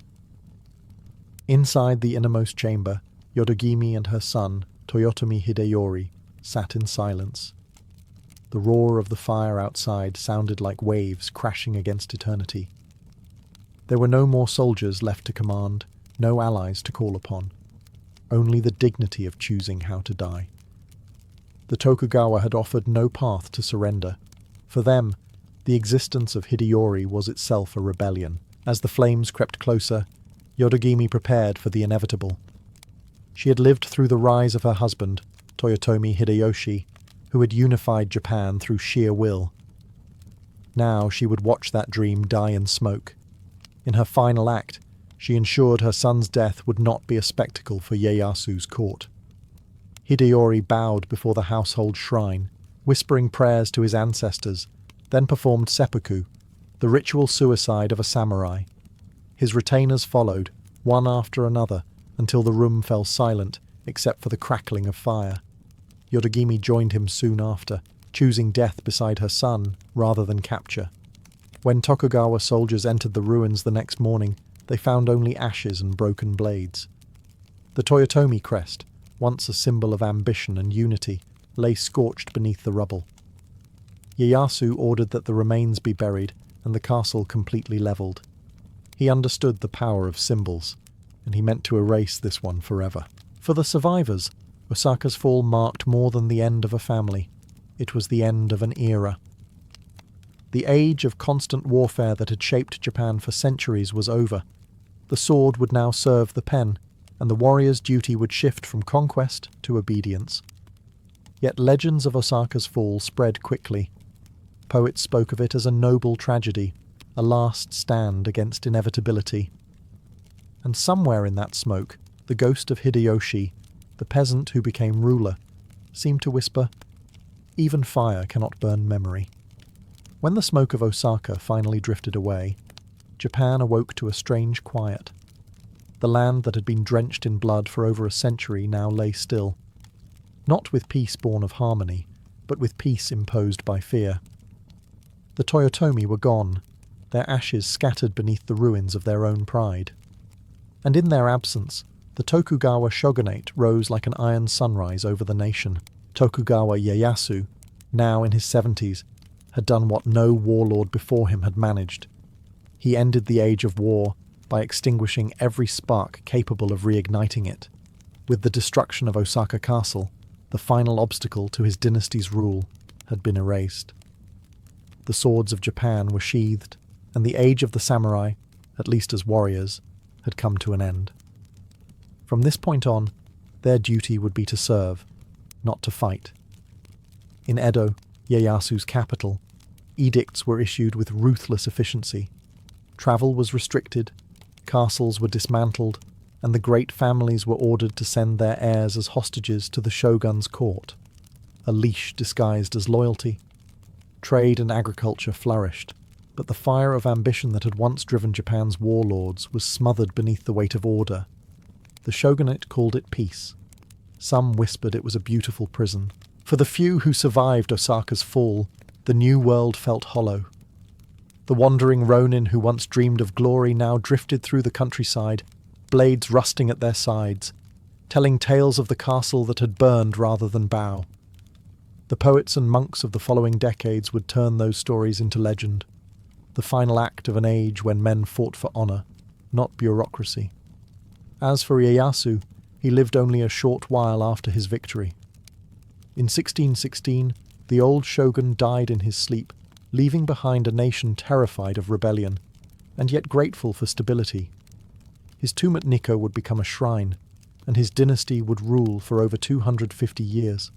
Inside the innermost chamber, Yodogimi and her son, Toyotomi Hideyori, sat in silence. The roar of the fire outside sounded like waves crashing against eternity. There were no more soldiers left to command, no allies to call upon. Only the dignity of choosing how to die. The Tokugawa had offered no path to surrender. For them, the existence of Hideyori was itself a rebellion. As the flames crept closer, Yodogimi prepared for the inevitable. She had lived through the rise of her husband, Toyotomi Hideyoshi, who had unified Japan through sheer will. Now she would watch that dream die in smoke. In her final act, she ensured her son's death would not be a spectacle for Ieyasu's court. Hideyori bowed before the household shrine, whispering prayers to his ancestors, then performed seppuku, the ritual suicide of a samurai. His retainers followed, one after another, until the room fell silent, except for the crackling of fire. Yodogimi joined him soon after, choosing death beside her son rather than capture. When Tokugawa soldiers entered the ruins the next morning, they found only ashes and broken blades. The Toyotomi crest, once a symbol of ambition and unity, lay scorched beneath the rubble. Ieyasu ordered that the remains be buried and the castle completely levelled. He understood the power of symbols, and he meant to erase this one forever. For the survivors, Osaka's fall marked more than the end of a family. It was the end of an era. The age of constant warfare that had shaped Japan for centuries was over. The sword would now serve the pen, and the warrior's duty would shift from conquest to obedience. Yet legends of Osaka's fall spread quickly. Poets spoke of it as a noble tragedy, a last stand against inevitability. And somewhere in that smoke, the ghost of Hideyoshi, the peasant who became ruler, seemed to whisper, "Even fire cannot burn memory." When the smoke of Osaka finally drifted away, Japan awoke to a strange quiet. The land that had been drenched in blood for over a century now lay still, not with peace born of harmony, but with peace imposed by fear. The Toyotomi were gone, their ashes scattered beneath the ruins of their own pride. And in their absence, the Tokugawa shogunate rose like an iron sunrise over the nation. Tokugawa Ieyasu, now in his 70s, had done what no warlord before him had managed. He ended the age of war by extinguishing every spark capable of reigniting it. With the destruction of Osaka Castle, the final obstacle to his dynasty's rule had been erased. The swords of Japan were sheathed, and the age of the samurai, at least as warriors, had come to an end. From this point on, their duty would be to serve, not to fight. In Edo, Ieyasu's capital, edicts were issued with ruthless efficiency. Travel was restricted, castles were dismantled, and the great families were ordered to send their heirs as hostages to the shogun's court, a leash disguised as loyalty. Trade and agriculture flourished, but the fire of ambition that had once driven Japan's warlords was smothered beneath the weight of order. The shogunate called it peace. Some whispered it was a beautiful prison. For the few who survived Osaka's fall, the new world felt hollow. The wandering ronin who once dreamed of glory now drifted through the countryside, blades rusting at their sides, telling tales of the castle that had burned rather than bow. The poets and monks of the following decades would turn those stories into legend, the final act of an age when men fought for honour, not bureaucracy. As for Ieyasu, he lived only a short while after his victory. In 1616, the old shogun died in his sleep, leaving behind a nation terrified of rebellion, and yet grateful for stability. His tomb at Nikko would become a shrine, and his dynasty would rule for over 250 years.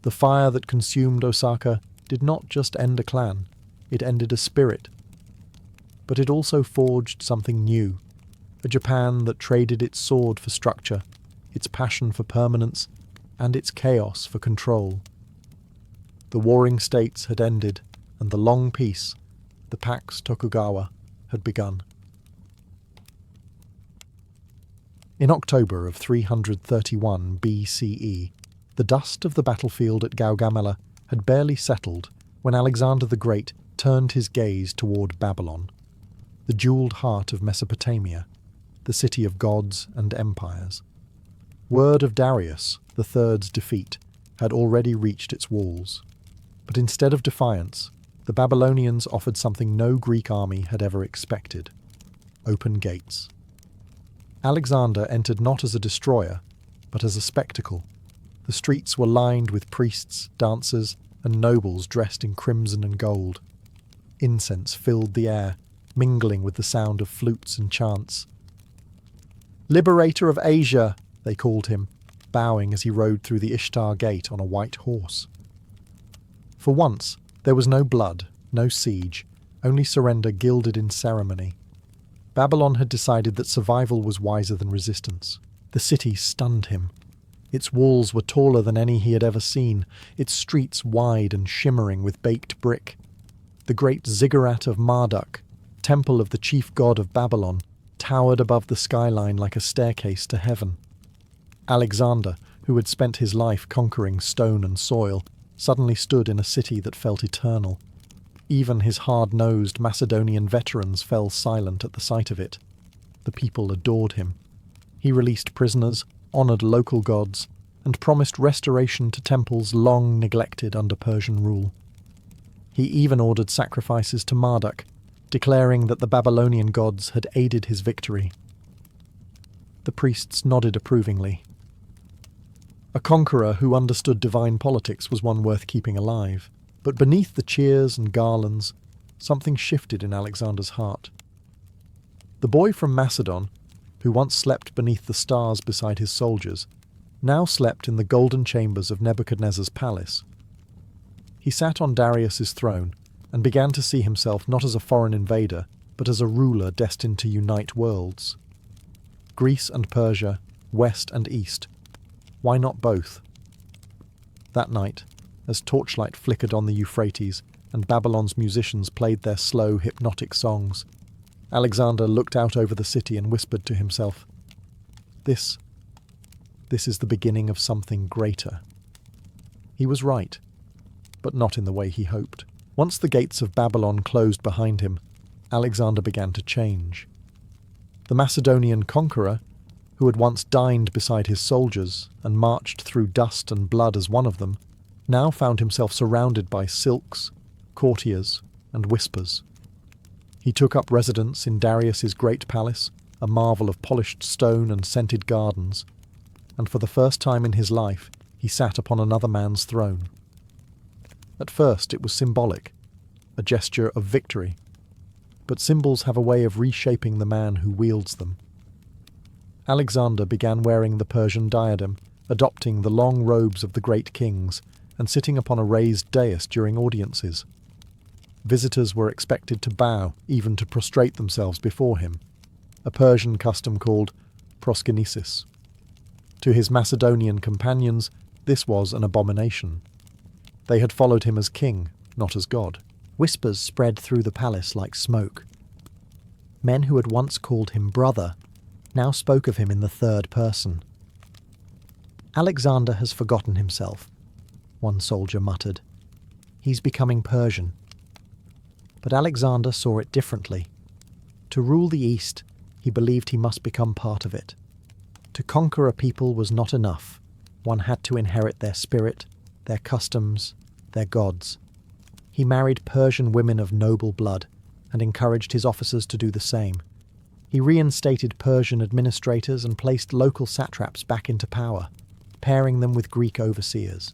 The fire that consumed Osaka did not just end a clan, it ended a spirit. But it also forged something new, a Japan that traded its sword for structure, its passion for permanence, and its chaos for control. The warring states had ended, and the long peace, the Pax Tokugawa, had begun. In October of 331 BCE, the dust of the battlefield at Gaugamela had barely settled when Alexander the Great turned his gaze toward Babylon, the jewelled heart of Mesopotamia, the city of gods and empires. Word of Darius III's defeat had already reached its walls, but instead of defiance, the Babylonians offered something no Greek army had ever expected: open gates. Alexander entered not as a destroyer, but as a spectacle. The streets were lined with priests, dancers, and nobles dressed in crimson and gold. Incense filled the air, mingling with the sound of flutes and chants. "Liberator of Asia," they called him, bowing as he rode through the Ishtar Gate on a white horse. For once, there was no blood, no siege, only surrender gilded in ceremony. Babylon had decided that survival was wiser than resistance. The city stunned him. Its walls were taller than any he had ever seen, its streets wide and shimmering with baked brick. The great ziggurat of Marduk, temple of the chief god of Babylon, towered above the skyline like a staircase to heaven. Alexander, who had spent his life conquering stone and soil, suddenly stood in a city that felt eternal. Even his hard-nosed Macedonian veterans fell silent at the sight of it. The people adored him. He released prisoners, honoured local gods, and promised restoration to temples long neglected under Persian rule. He even ordered sacrifices to Marduk, declaring that the Babylonian gods had aided his victory. The priests nodded approvingly. A conqueror who understood divine politics was one worth keeping alive. But beneath the cheers and garlands, something shifted in Alexander's heart. The boy from Macedon, who once slept beneath the stars beside his soldiers, now slept in the golden chambers of Nebuchadnezzar's palace. He sat on Darius's throne and began to see himself not as a foreign invader, but as a ruler destined to unite worlds. Greece and Persia, West and East. Why not both? That night, as torchlight flickered on the Euphrates and Babylon's musicians played their slow, hypnotic songs, Alexander looked out over the city and whispered to himself, This is the beginning of something greater." He was right, but not in the way he hoped. Once the gates of Babylon closed behind him, Alexander began to change. The Macedonian conqueror, who had once dined beside his soldiers and marched through dust and blood as one of them, now found himself surrounded by silks, courtiers, and whispers. He took up residence in Darius's great palace, a marvel of polished stone and scented gardens, and for the first time in his life he sat upon another man's throne. At first it was symbolic, a gesture of victory, but symbols have a way of reshaping the man who wields them. Alexander began wearing the Persian diadem, adopting the long robes of the great kings, and sitting upon a raised dais during audiences. Visitors were expected to bow, even to prostrate themselves before him, a Persian custom called proskynesis. To his Macedonian companions, this was an abomination. They had followed him as king, not as god. Whispers spread through the palace like smoke. Men who had once called him brother now spoke of him in the third person. "Alexander has forgotten himself," one soldier muttered. "He's becoming Persian." But Alexander saw it differently. To rule the East, he believed he must become part of it. To conquer a people was not enough. One had to inherit their spirit, their customs, their gods. He married Persian women of noble blood and encouraged his officers to do the same. He reinstated Persian administrators and placed local satraps back into power, pairing them with Greek overseers.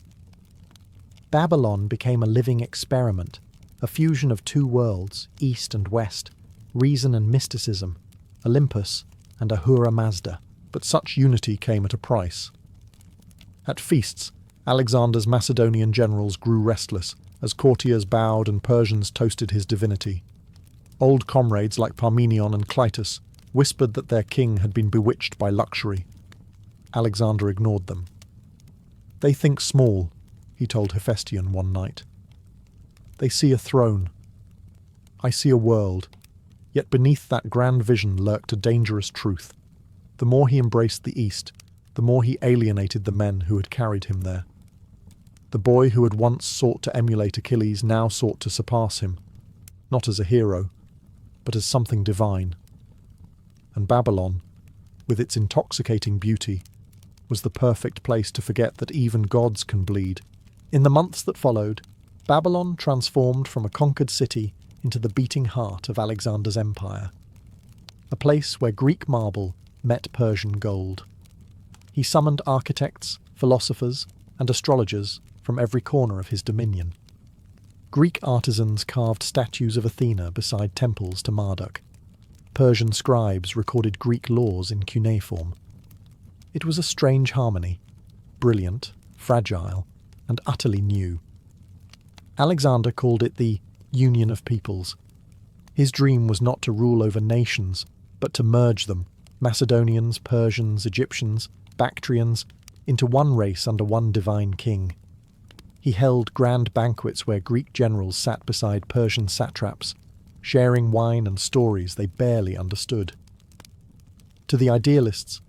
Babylon became a living experiment, a fusion of two worlds, East and West, reason and mysticism, Olympus and Ahura Mazda. But such unity came at a price. At feasts, Alexander's Macedonian generals grew restless as courtiers bowed and Persians toasted his divinity. Old comrades like Parmenion and Clytus whispered that their king had been bewitched by luxury. Alexander ignored them. "They think small," he told Hephaestion one night. "They see a throne. I see a world." Yet beneath that grand vision lurked a dangerous truth. The more he embraced the East, the more he alienated the men who had carried him there. The boy who had once sought to emulate Achilles now sought to surpass him, not as a hero, but as something divine. And Babylon, with its intoxicating beauty, was the perfect place to forget that even gods can bleed. In the months that followed, Babylon transformed from a conquered city into the beating heart of Alexander's empire, a place where Greek marble met Persian gold. He summoned architects, philosophers, and astrologers from every corner of his dominion. Greek artisans carved statues of Athena beside temples to Marduk. Persian scribes recorded Greek laws in cuneiform. It was a strange harmony, brilliant, fragile, and utterly new. Alexander called it the union of peoples. His dream was not to rule over nations, but to merge them, Macedonians, Persians, Egyptians, Bactrians, into one race under one divine king. He held grand banquets where Greek generals sat beside Persian satraps, sharing wine and stories they barely understood. To the idealists,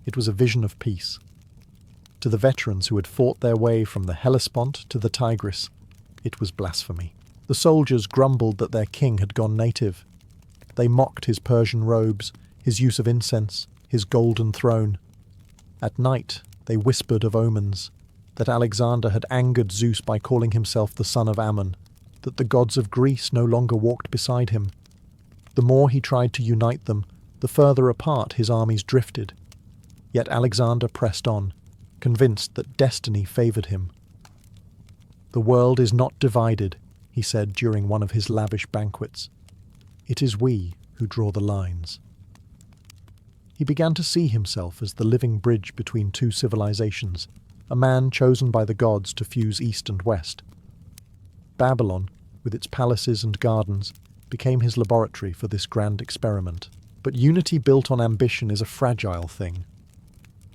it was a vision of peace. To the veterans who had fought their way from the Hellespont to the Tigris, it was blasphemy. The soldiers grumbled that their king had gone native. They mocked his Persian robes, his use of incense, his golden throne. At night, they whispered of omens, that Alexander had angered Zeus by calling himself the son of Ammon, that the gods of Greece no longer walked beside him. The more he tried to unite them, the further apart his armies drifted. Yet Alexander pressed on, convinced that destiny favoured him. "The world is not divided," he said during one of his lavish banquets. "It is we who draw the lines." He began to see himself as the living bridge between two civilizations, a man chosen by the gods to fuse East and West. Babylon, with its palaces and gardens, became his laboratory for this grand experiment. But unity built on ambition is a fragile thing.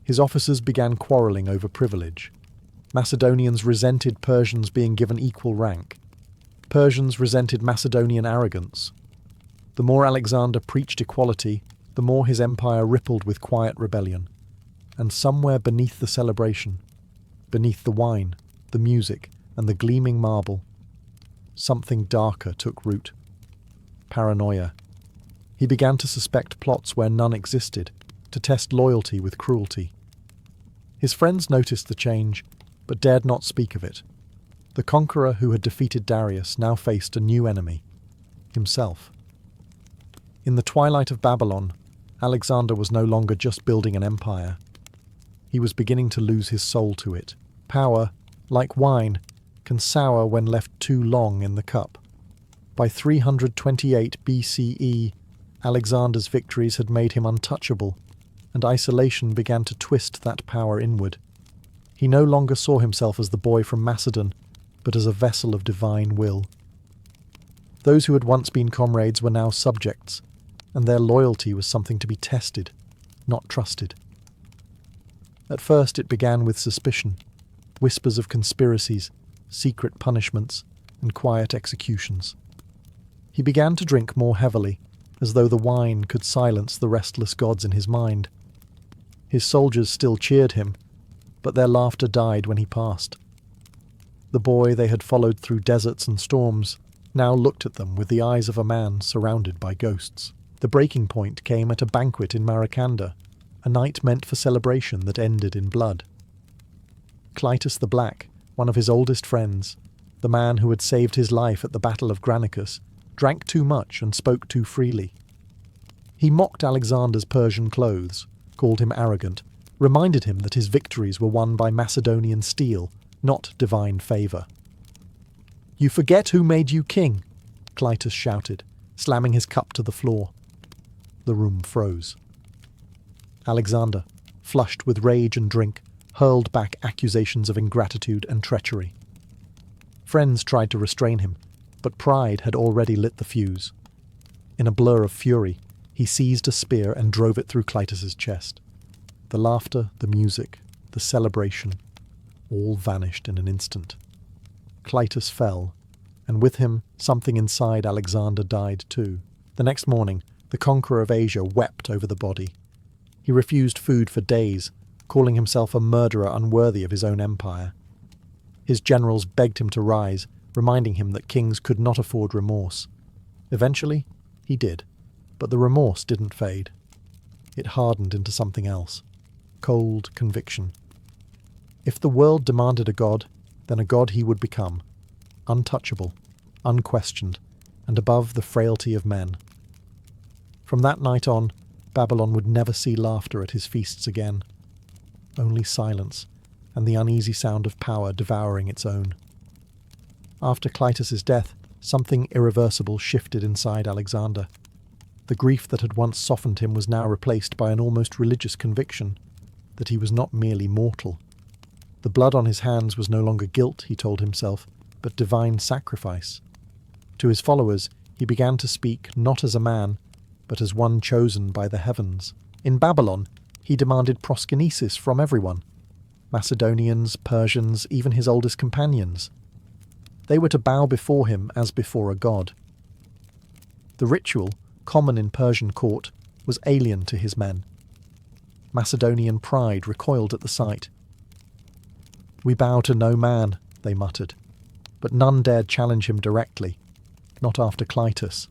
His officers began quarrelling over privilege. Macedonians resented Persians being given equal rank. Persians resented Macedonian arrogance. The more Alexander preached equality, the more his empire rippled with quiet rebellion. And somewhere beneath the celebration, beneath the wine, the music, and the gleaming marble, something darker took root. Paranoia. He began to suspect plots where none existed, to test loyalty with cruelty. His friends noticed the change, but dared not speak of it. The conqueror who had defeated Darius now faced a new enemy, himself. In the twilight of Babylon, Alexander was no longer just building an empire. He was beginning to lose his soul to it. Power, like wine, can sour when left too long in the cup. By 328 BCE, Alexander's victories had made him untouchable, and isolation began to twist that power inward. He no longer saw himself as the boy from Macedon, but as a vessel of divine will. Those who had once been comrades were now subjects, and their loyalty was something to be tested, not trusted. At first it began with suspicion, whispers of conspiracies, secret punishments, and quiet executions. He began to drink more heavily, as though the wine could silence the restless gods in his mind. His soldiers still cheered him, but their laughter died when he passed. The boy they had followed through deserts and storms now looked at them with the eyes of a man surrounded by ghosts. The breaking point came at a banquet in Maracanda, a night meant for celebration that ended in blood. Clytus the Black, one of his oldest friends, the man who had saved his life at the Battle of Granicus, drank too much and spoke too freely. He mocked Alexander's Persian clothes, called him arrogant, reminded him that his victories were won by Macedonian steel, not divine favour. "You forget who made you king," Clytus shouted, slamming his cup to the floor. The room froze. "Alexander," flushed with rage and drink, hurled back accusations of ingratitude and treachery. Friends tried to restrain him, but pride had already lit the fuse. In a blur of fury, he seized a spear and drove it through Clytus's chest. The laughter, the music, the celebration, all vanished in an instant. Clytus fell, and with him, something inside Alexander died too. The next morning, the conqueror of Asia wept over the body. He refused food for days, calling himself a murderer unworthy of his own empire. His generals begged him to rise, reminding him that kings could not afford remorse. Eventually, he did, but the remorse didn't fade. It hardened into something else. Cold conviction. If the world demanded a god, then a god he would become, untouchable, unquestioned, and above the frailty of men. From that night on, Babylon would never see laughter at his feasts again. Only silence, and the uneasy sound of power devouring its own. After Clytus's death, something irreversible shifted inside Alexander. The grief that had once softened him was now replaced by an almost religious conviction that he was not merely mortal. The blood on his hands was no longer guilt, he told himself, but divine sacrifice. To his followers, he began to speak not as a man, but as one chosen by the heavens. In Babylon, he demanded proskynesis from everyone. Macedonians, Persians, even his oldest companions. They were to bow before him as before a god. The ritual, common in Persian court, was alien to his men. Macedonian pride recoiled at the sight. "We bow to no man," they muttered, but none dared challenge him directly, not after Clytus.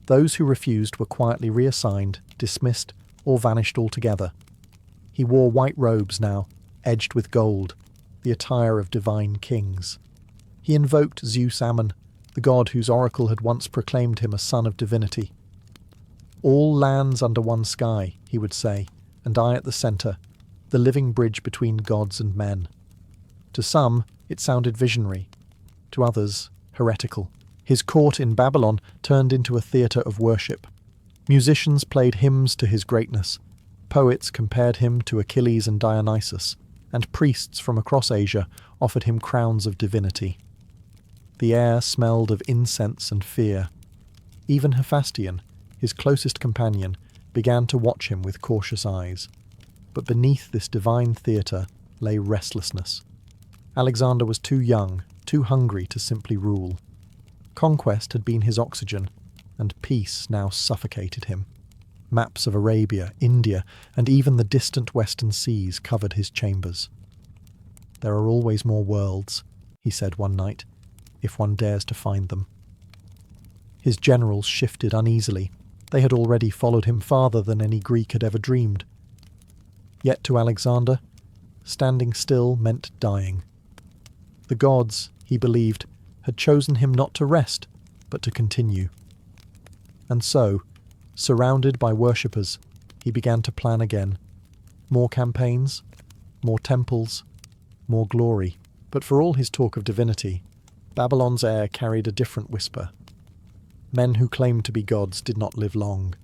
Those who refused were quietly reassigned, dismissed, or vanished altogether. He wore white robes now, edged with gold, the attire of divine kings. He invoked Zeus Ammon, the god whose oracle had once proclaimed him a son of divinity. "All lands under one sky," he would say, and I at the centre, the living bridge between gods and men. To some, it sounded visionary. To others, heretical. His court in Babylon turned into a theatre of worship. Musicians played hymns to his greatness. Poets compared him to Achilles and Dionysus, and priests from across Asia offered him crowns of divinity. The air smelled of incense and fear. Even Hephaestion, his closest companion, began to watch him with cautious eyes. But beneath this divine theatre lay restlessness. Alexander was too young, too hungry to simply rule. Conquest had been his oxygen, and peace now suffocated him. Maps of Arabia, India, and even the distant western seas covered his chambers. "There are always more worlds," he said one night, "if one dares to find them." His generals shifted uneasily. They had already followed him farther than any Greek had ever dreamed. Yet to Alexander, standing still meant dying. The gods, he believed, had chosen him not to rest, but to continue. And so, surrounded by worshippers, he began to plan again. More campaigns, more temples, more glory. But for all his talk of divinity, Babylon's air carried a different whisper. Men who claimed to be gods did not live long.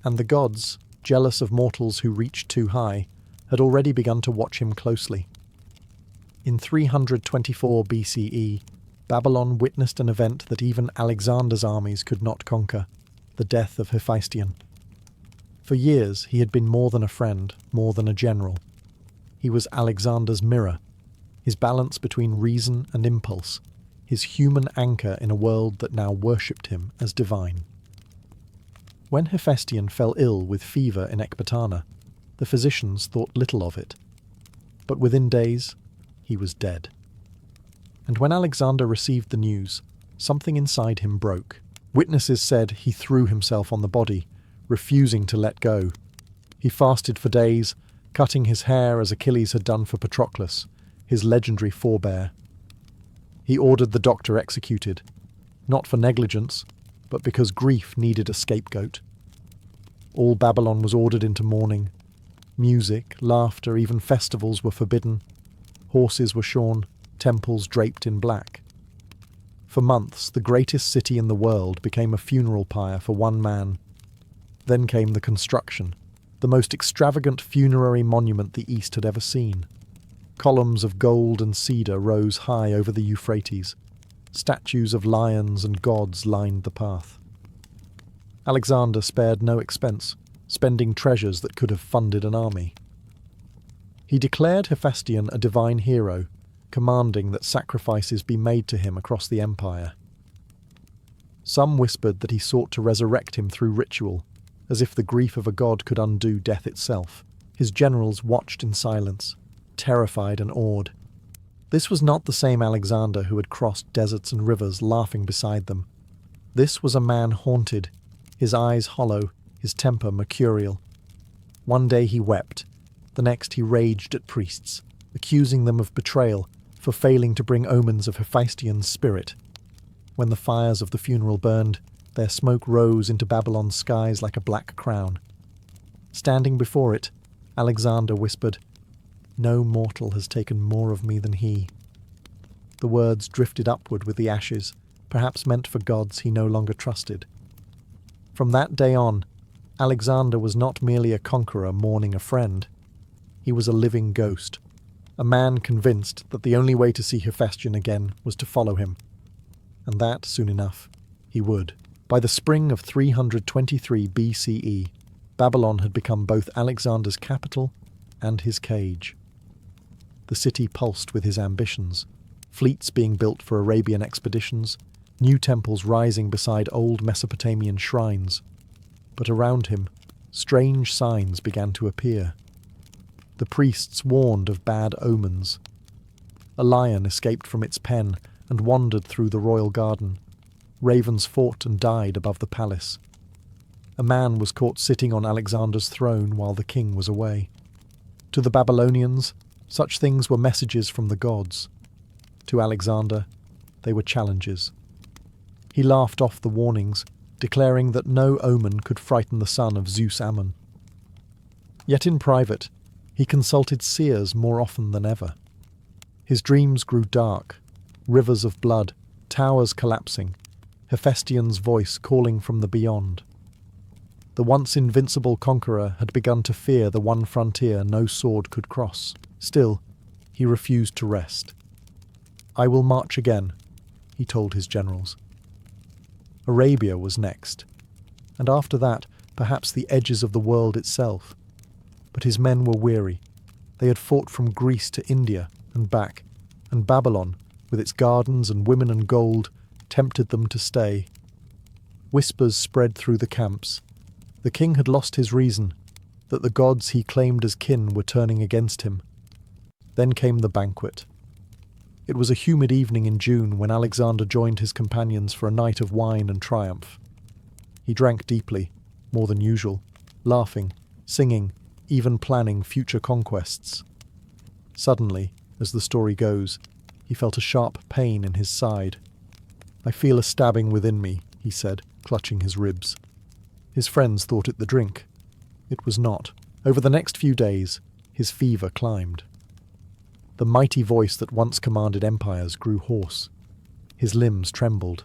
And the gods, jealous of mortals who reached too high, had already begun to watch him closely. In 324 BCE, Babylon witnessed an event that even Alexander's armies could not conquer, the death of Hephaestion. For years he had been more than a friend, more than a general. He was Alexander's mirror, his balance between reason and impulse, his human anchor in a world that now worshipped him as divine. When Hephaestion fell ill with fever in Ecbatana, the physicians thought little of it. But within days, he was dead. And when Alexander received the news, something inside him broke. Witnesses said he threw himself on the body, refusing to let go. He fasted for days, cutting his hair as Achilles had done for Patroclus, his legendary forebear. He ordered the doctor executed, not for negligence, but because grief needed a scapegoat. All Babylon was ordered into mourning. Music, laughter, even festivals were forbidden. Horses were shorn, temples draped in black. For months, the greatest city in the world became a funeral pyre for one man. Then came the construction, the most extravagant funerary monument the East had ever seen. Columns of gold and cedar rose high over the Euphrates. Statues of lions and gods lined the path. Alexander spared no expense, spending treasures that could have funded an army. He declared Hephaestion a divine hero, commanding that sacrifices be made to him across the empire. Some whispered that he sought to resurrect him through ritual, as if the grief of a god could undo death itself. His generals watched in silence, terrified and awed. This was not the same Alexander who had crossed deserts and rivers laughing beside them. This was a man haunted, his eyes hollow, his temper mercurial. One day he wept, the next he raged at priests, accusing them of betrayal for failing to bring omens of Hephaestion's spirit. When the fires of the funeral burned, their smoke rose into Babylon's skies like a black crown. Standing before it, Alexander whispered, "No mortal has taken more of me than he." The words drifted upward with the ashes, perhaps meant for gods he no longer trusted. From that day on, Alexander was not merely a conqueror mourning a friend. He was a living ghost, a man convinced that the only way to see Hephaestion again was to follow him. And that, soon enough, he would. By the spring of 323 BCE, Babylon had become both Alexander's capital and his cage. The city pulsed with his ambitions, fleets being built for Arabian expeditions, new temples rising beside old Mesopotamian shrines. But around him, strange signs began to appear. The priests warned of bad omens. A lion escaped from its pen and wandered through the royal garden. Ravens fought and died above the palace. A man was caught sitting on Alexander's throne while the king was away. To the Babylonians, such things were messages from the gods. To Alexander, they were challenges. He laughed off the warnings, declaring that no omen could frighten the son of Zeus Ammon. Yet in private, he consulted seers more often than ever. His dreams grew dark, rivers of blood, towers collapsing, Hephaestion's voice calling from the beyond. The once invincible conqueror had begun to fear the one frontier no sword could cross. Still, he refused to rest. "I will march again," he told his generals. Arabia was next, and after that, perhaps the edges of the world itself. But his men were weary. They had fought from Greece to India and back, and Babylon, with its gardens and women and gold, tempted them to stay. Whispers spread through the camps. The king had lost his reason, that the gods he claimed as kin were turning against him. Then came the banquet. It was a humid evening in June when Alexander joined his companions for a night of wine and triumph. He drank deeply, more than usual, laughing, singing, even planning future conquests. Suddenly, as the story goes, he felt a sharp pain in his side. "I feel a stabbing within me," he said, clutching his ribs. His friends thought it the drink. It was not. Over the next few days, his fever climbed. The mighty voice that once commanded empires grew hoarse. His limbs trembled.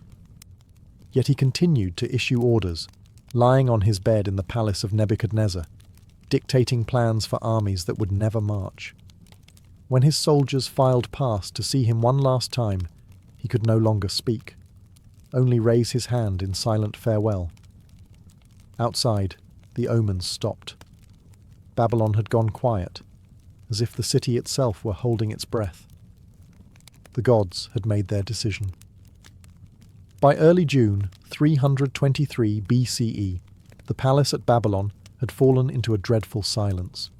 Yet he continued to issue orders, lying on his bed in the palace of Nebuchadnezzar, dictating plans for armies that would never march. When his soldiers filed past to see him one last time, he could no longer speak, only raise his hand in silent farewell. Outside, the omens stopped. Babylon had gone quiet, as if the city itself were holding its breath. The gods had made their decision. By early June 323 BCE, the palace at Babylon had fallen into a dreadful silence.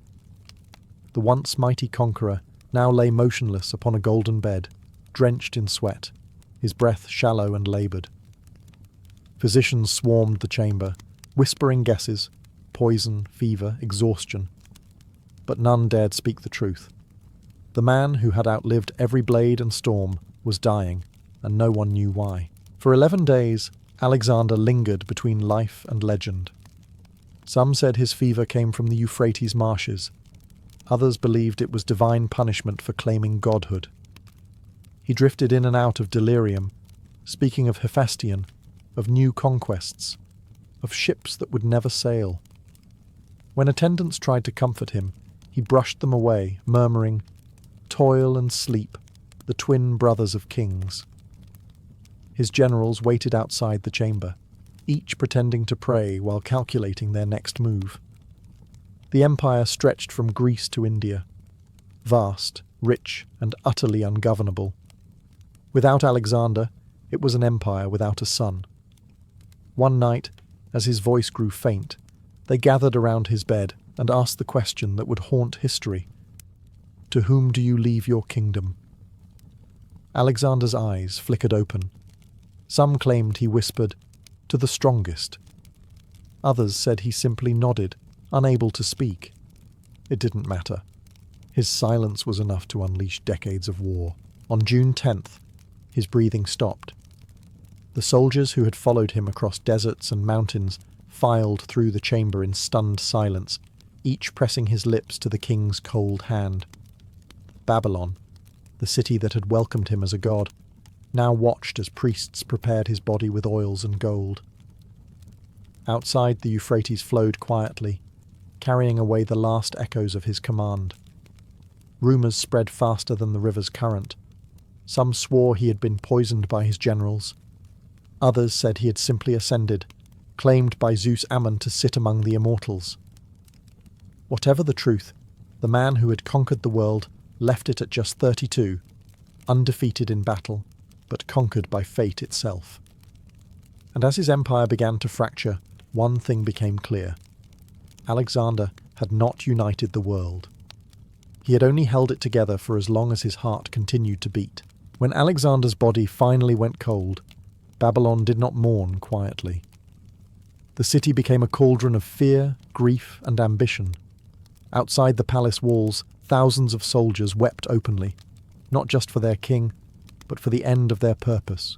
The once mighty conqueror now lay motionless upon a golden bed, drenched in sweat, his breath shallow and laboured. Physicians swarmed the chamber, whispering guesses, poison, fever, exhaustion. But none dared speak the truth. The man who had outlived every blade and storm was dying, and no one knew why. For 11 days, Alexander lingered between life and legend. Some said his fever came from the Euphrates marshes. Others believed it was divine punishment for claiming godhood. He drifted in and out of delirium, speaking of Hephaestion, of new conquests, of ships that would never sail. When attendants tried to comfort him, he brushed them away, murmuring, "Toil and sleep, the twin brothers of kings." His generals waited outside the chamber, each pretending to pray while calculating their next move. The empire stretched from Greece to India, vast, rich, and utterly ungovernable. Without Alexander, it was an empire without a son. One night, as his voice grew faint, they gathered around his bed and asked the question that would haunt history. "To whom do you leave your kingdom?" Alexander's eyes flickered open. Some claimed he whispered, "To the strongest." Others said he simply nodded, unable to speak. It didn't matter. His silence was enough to unleash decades of war. On June 10th, his breathing stopped. The soldiers who had followed him across deserts and mountains filed through the chamber in stunned silence, each pressing his lips to the king's cold hand. Babylon, the city that had welcomed him as a god, now watched as priests prepared his body with oils and gold. Outside, the Euphrates flowed quietly, carrying away the last echoes of his command. Rumours spread faster than the river's current. Some swore he had been poisoned by his generals. Others said he had simply ascended, claimed by Zeus Ammon to sit among the immortals. Whatever the truth, the man who had conquered the world left it at just 32, undefeated in battle, but conquered by fate itself. And as his empire began to fracture, one thing became clear. Alexander had not united the world. He had only held it together for as long as his heart continued to beat. When Alexander's body finally went cold, Babylon did not mourn quietly. The city became a cauldron of fear, grief, and ambition. Outside the palace walls, thousands of soldiers wept openly, not just for their king, but for the end of their purpose.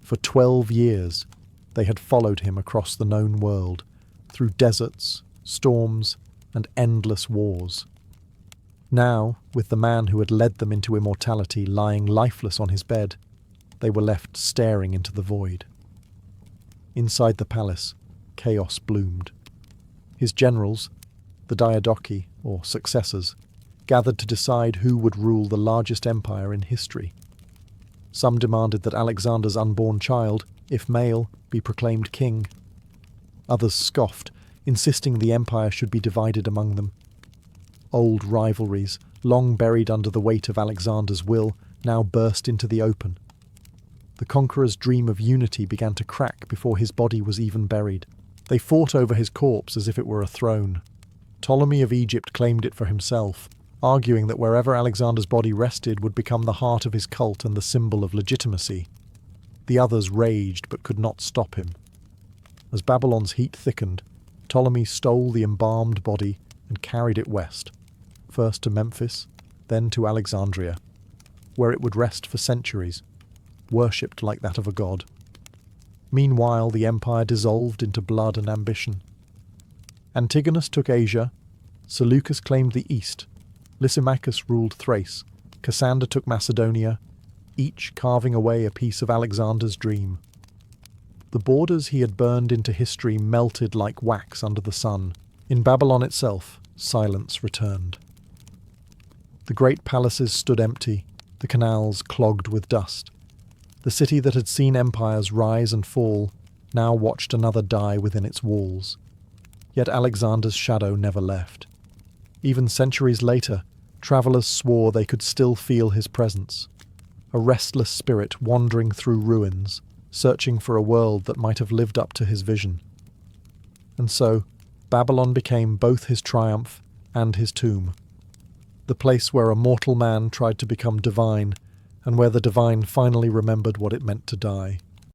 For 12 years, they had followed him across the known world, through deserts, storms, and endless wars. Now, with the man who had led them into immortality lying lifeless on his bed, they were left staring into the void. Inside the palace, chaos bloomed. His generals, the Diadochi, or successors, gathered to decide who would rule the largest empire in history. Some demanded that Alexander's unborn child, if male, be proclaimed king. Others scoffed, insisting the empire should be divided among them. Old rivalries, long buried under the weight of Alexander's will, now burst into the open. The conqueror's dream of unity began to crack before his body was even buried. They fought over his corpse as if it were a throne. Ptolemy of Egypt claimed it for himself, arguing that wherever Alexander's body rested would become the heart of his cult and the symbol of legitimacy. The others raged but could not stop him. As Babylon's heat thickened, Ptolemy stole the embalmed body and carried it west, first to Memphis, then to Alexandria, where it would rest for centuries, worshipped like that of a god. Meanwhile, the empire dissolved into blood and ambition. Antigonus took Asia, Seleucus claimed the east, Lysimachus ruled Thrace, Cassander took Macedonia, each carving away a piece of Alexander's dream. The borders he had burned into history melted like wax under the sun. In Babylon itself, silence returned. The great palaces stood empty, the canals clogged with dust. The city that had seen empires rise and fall now watched another die within its walls. Yet Alexander's shadow never left. Even centuries later, travellers swore they could still feel his presence, a restless spirit wandering through ruins, searching for a world that might have lived up to his vision. And so, Babylon became both his triumph and his tomb, the place where a mortal man tried to become divine, and where the divine finally remembered what it meant to die.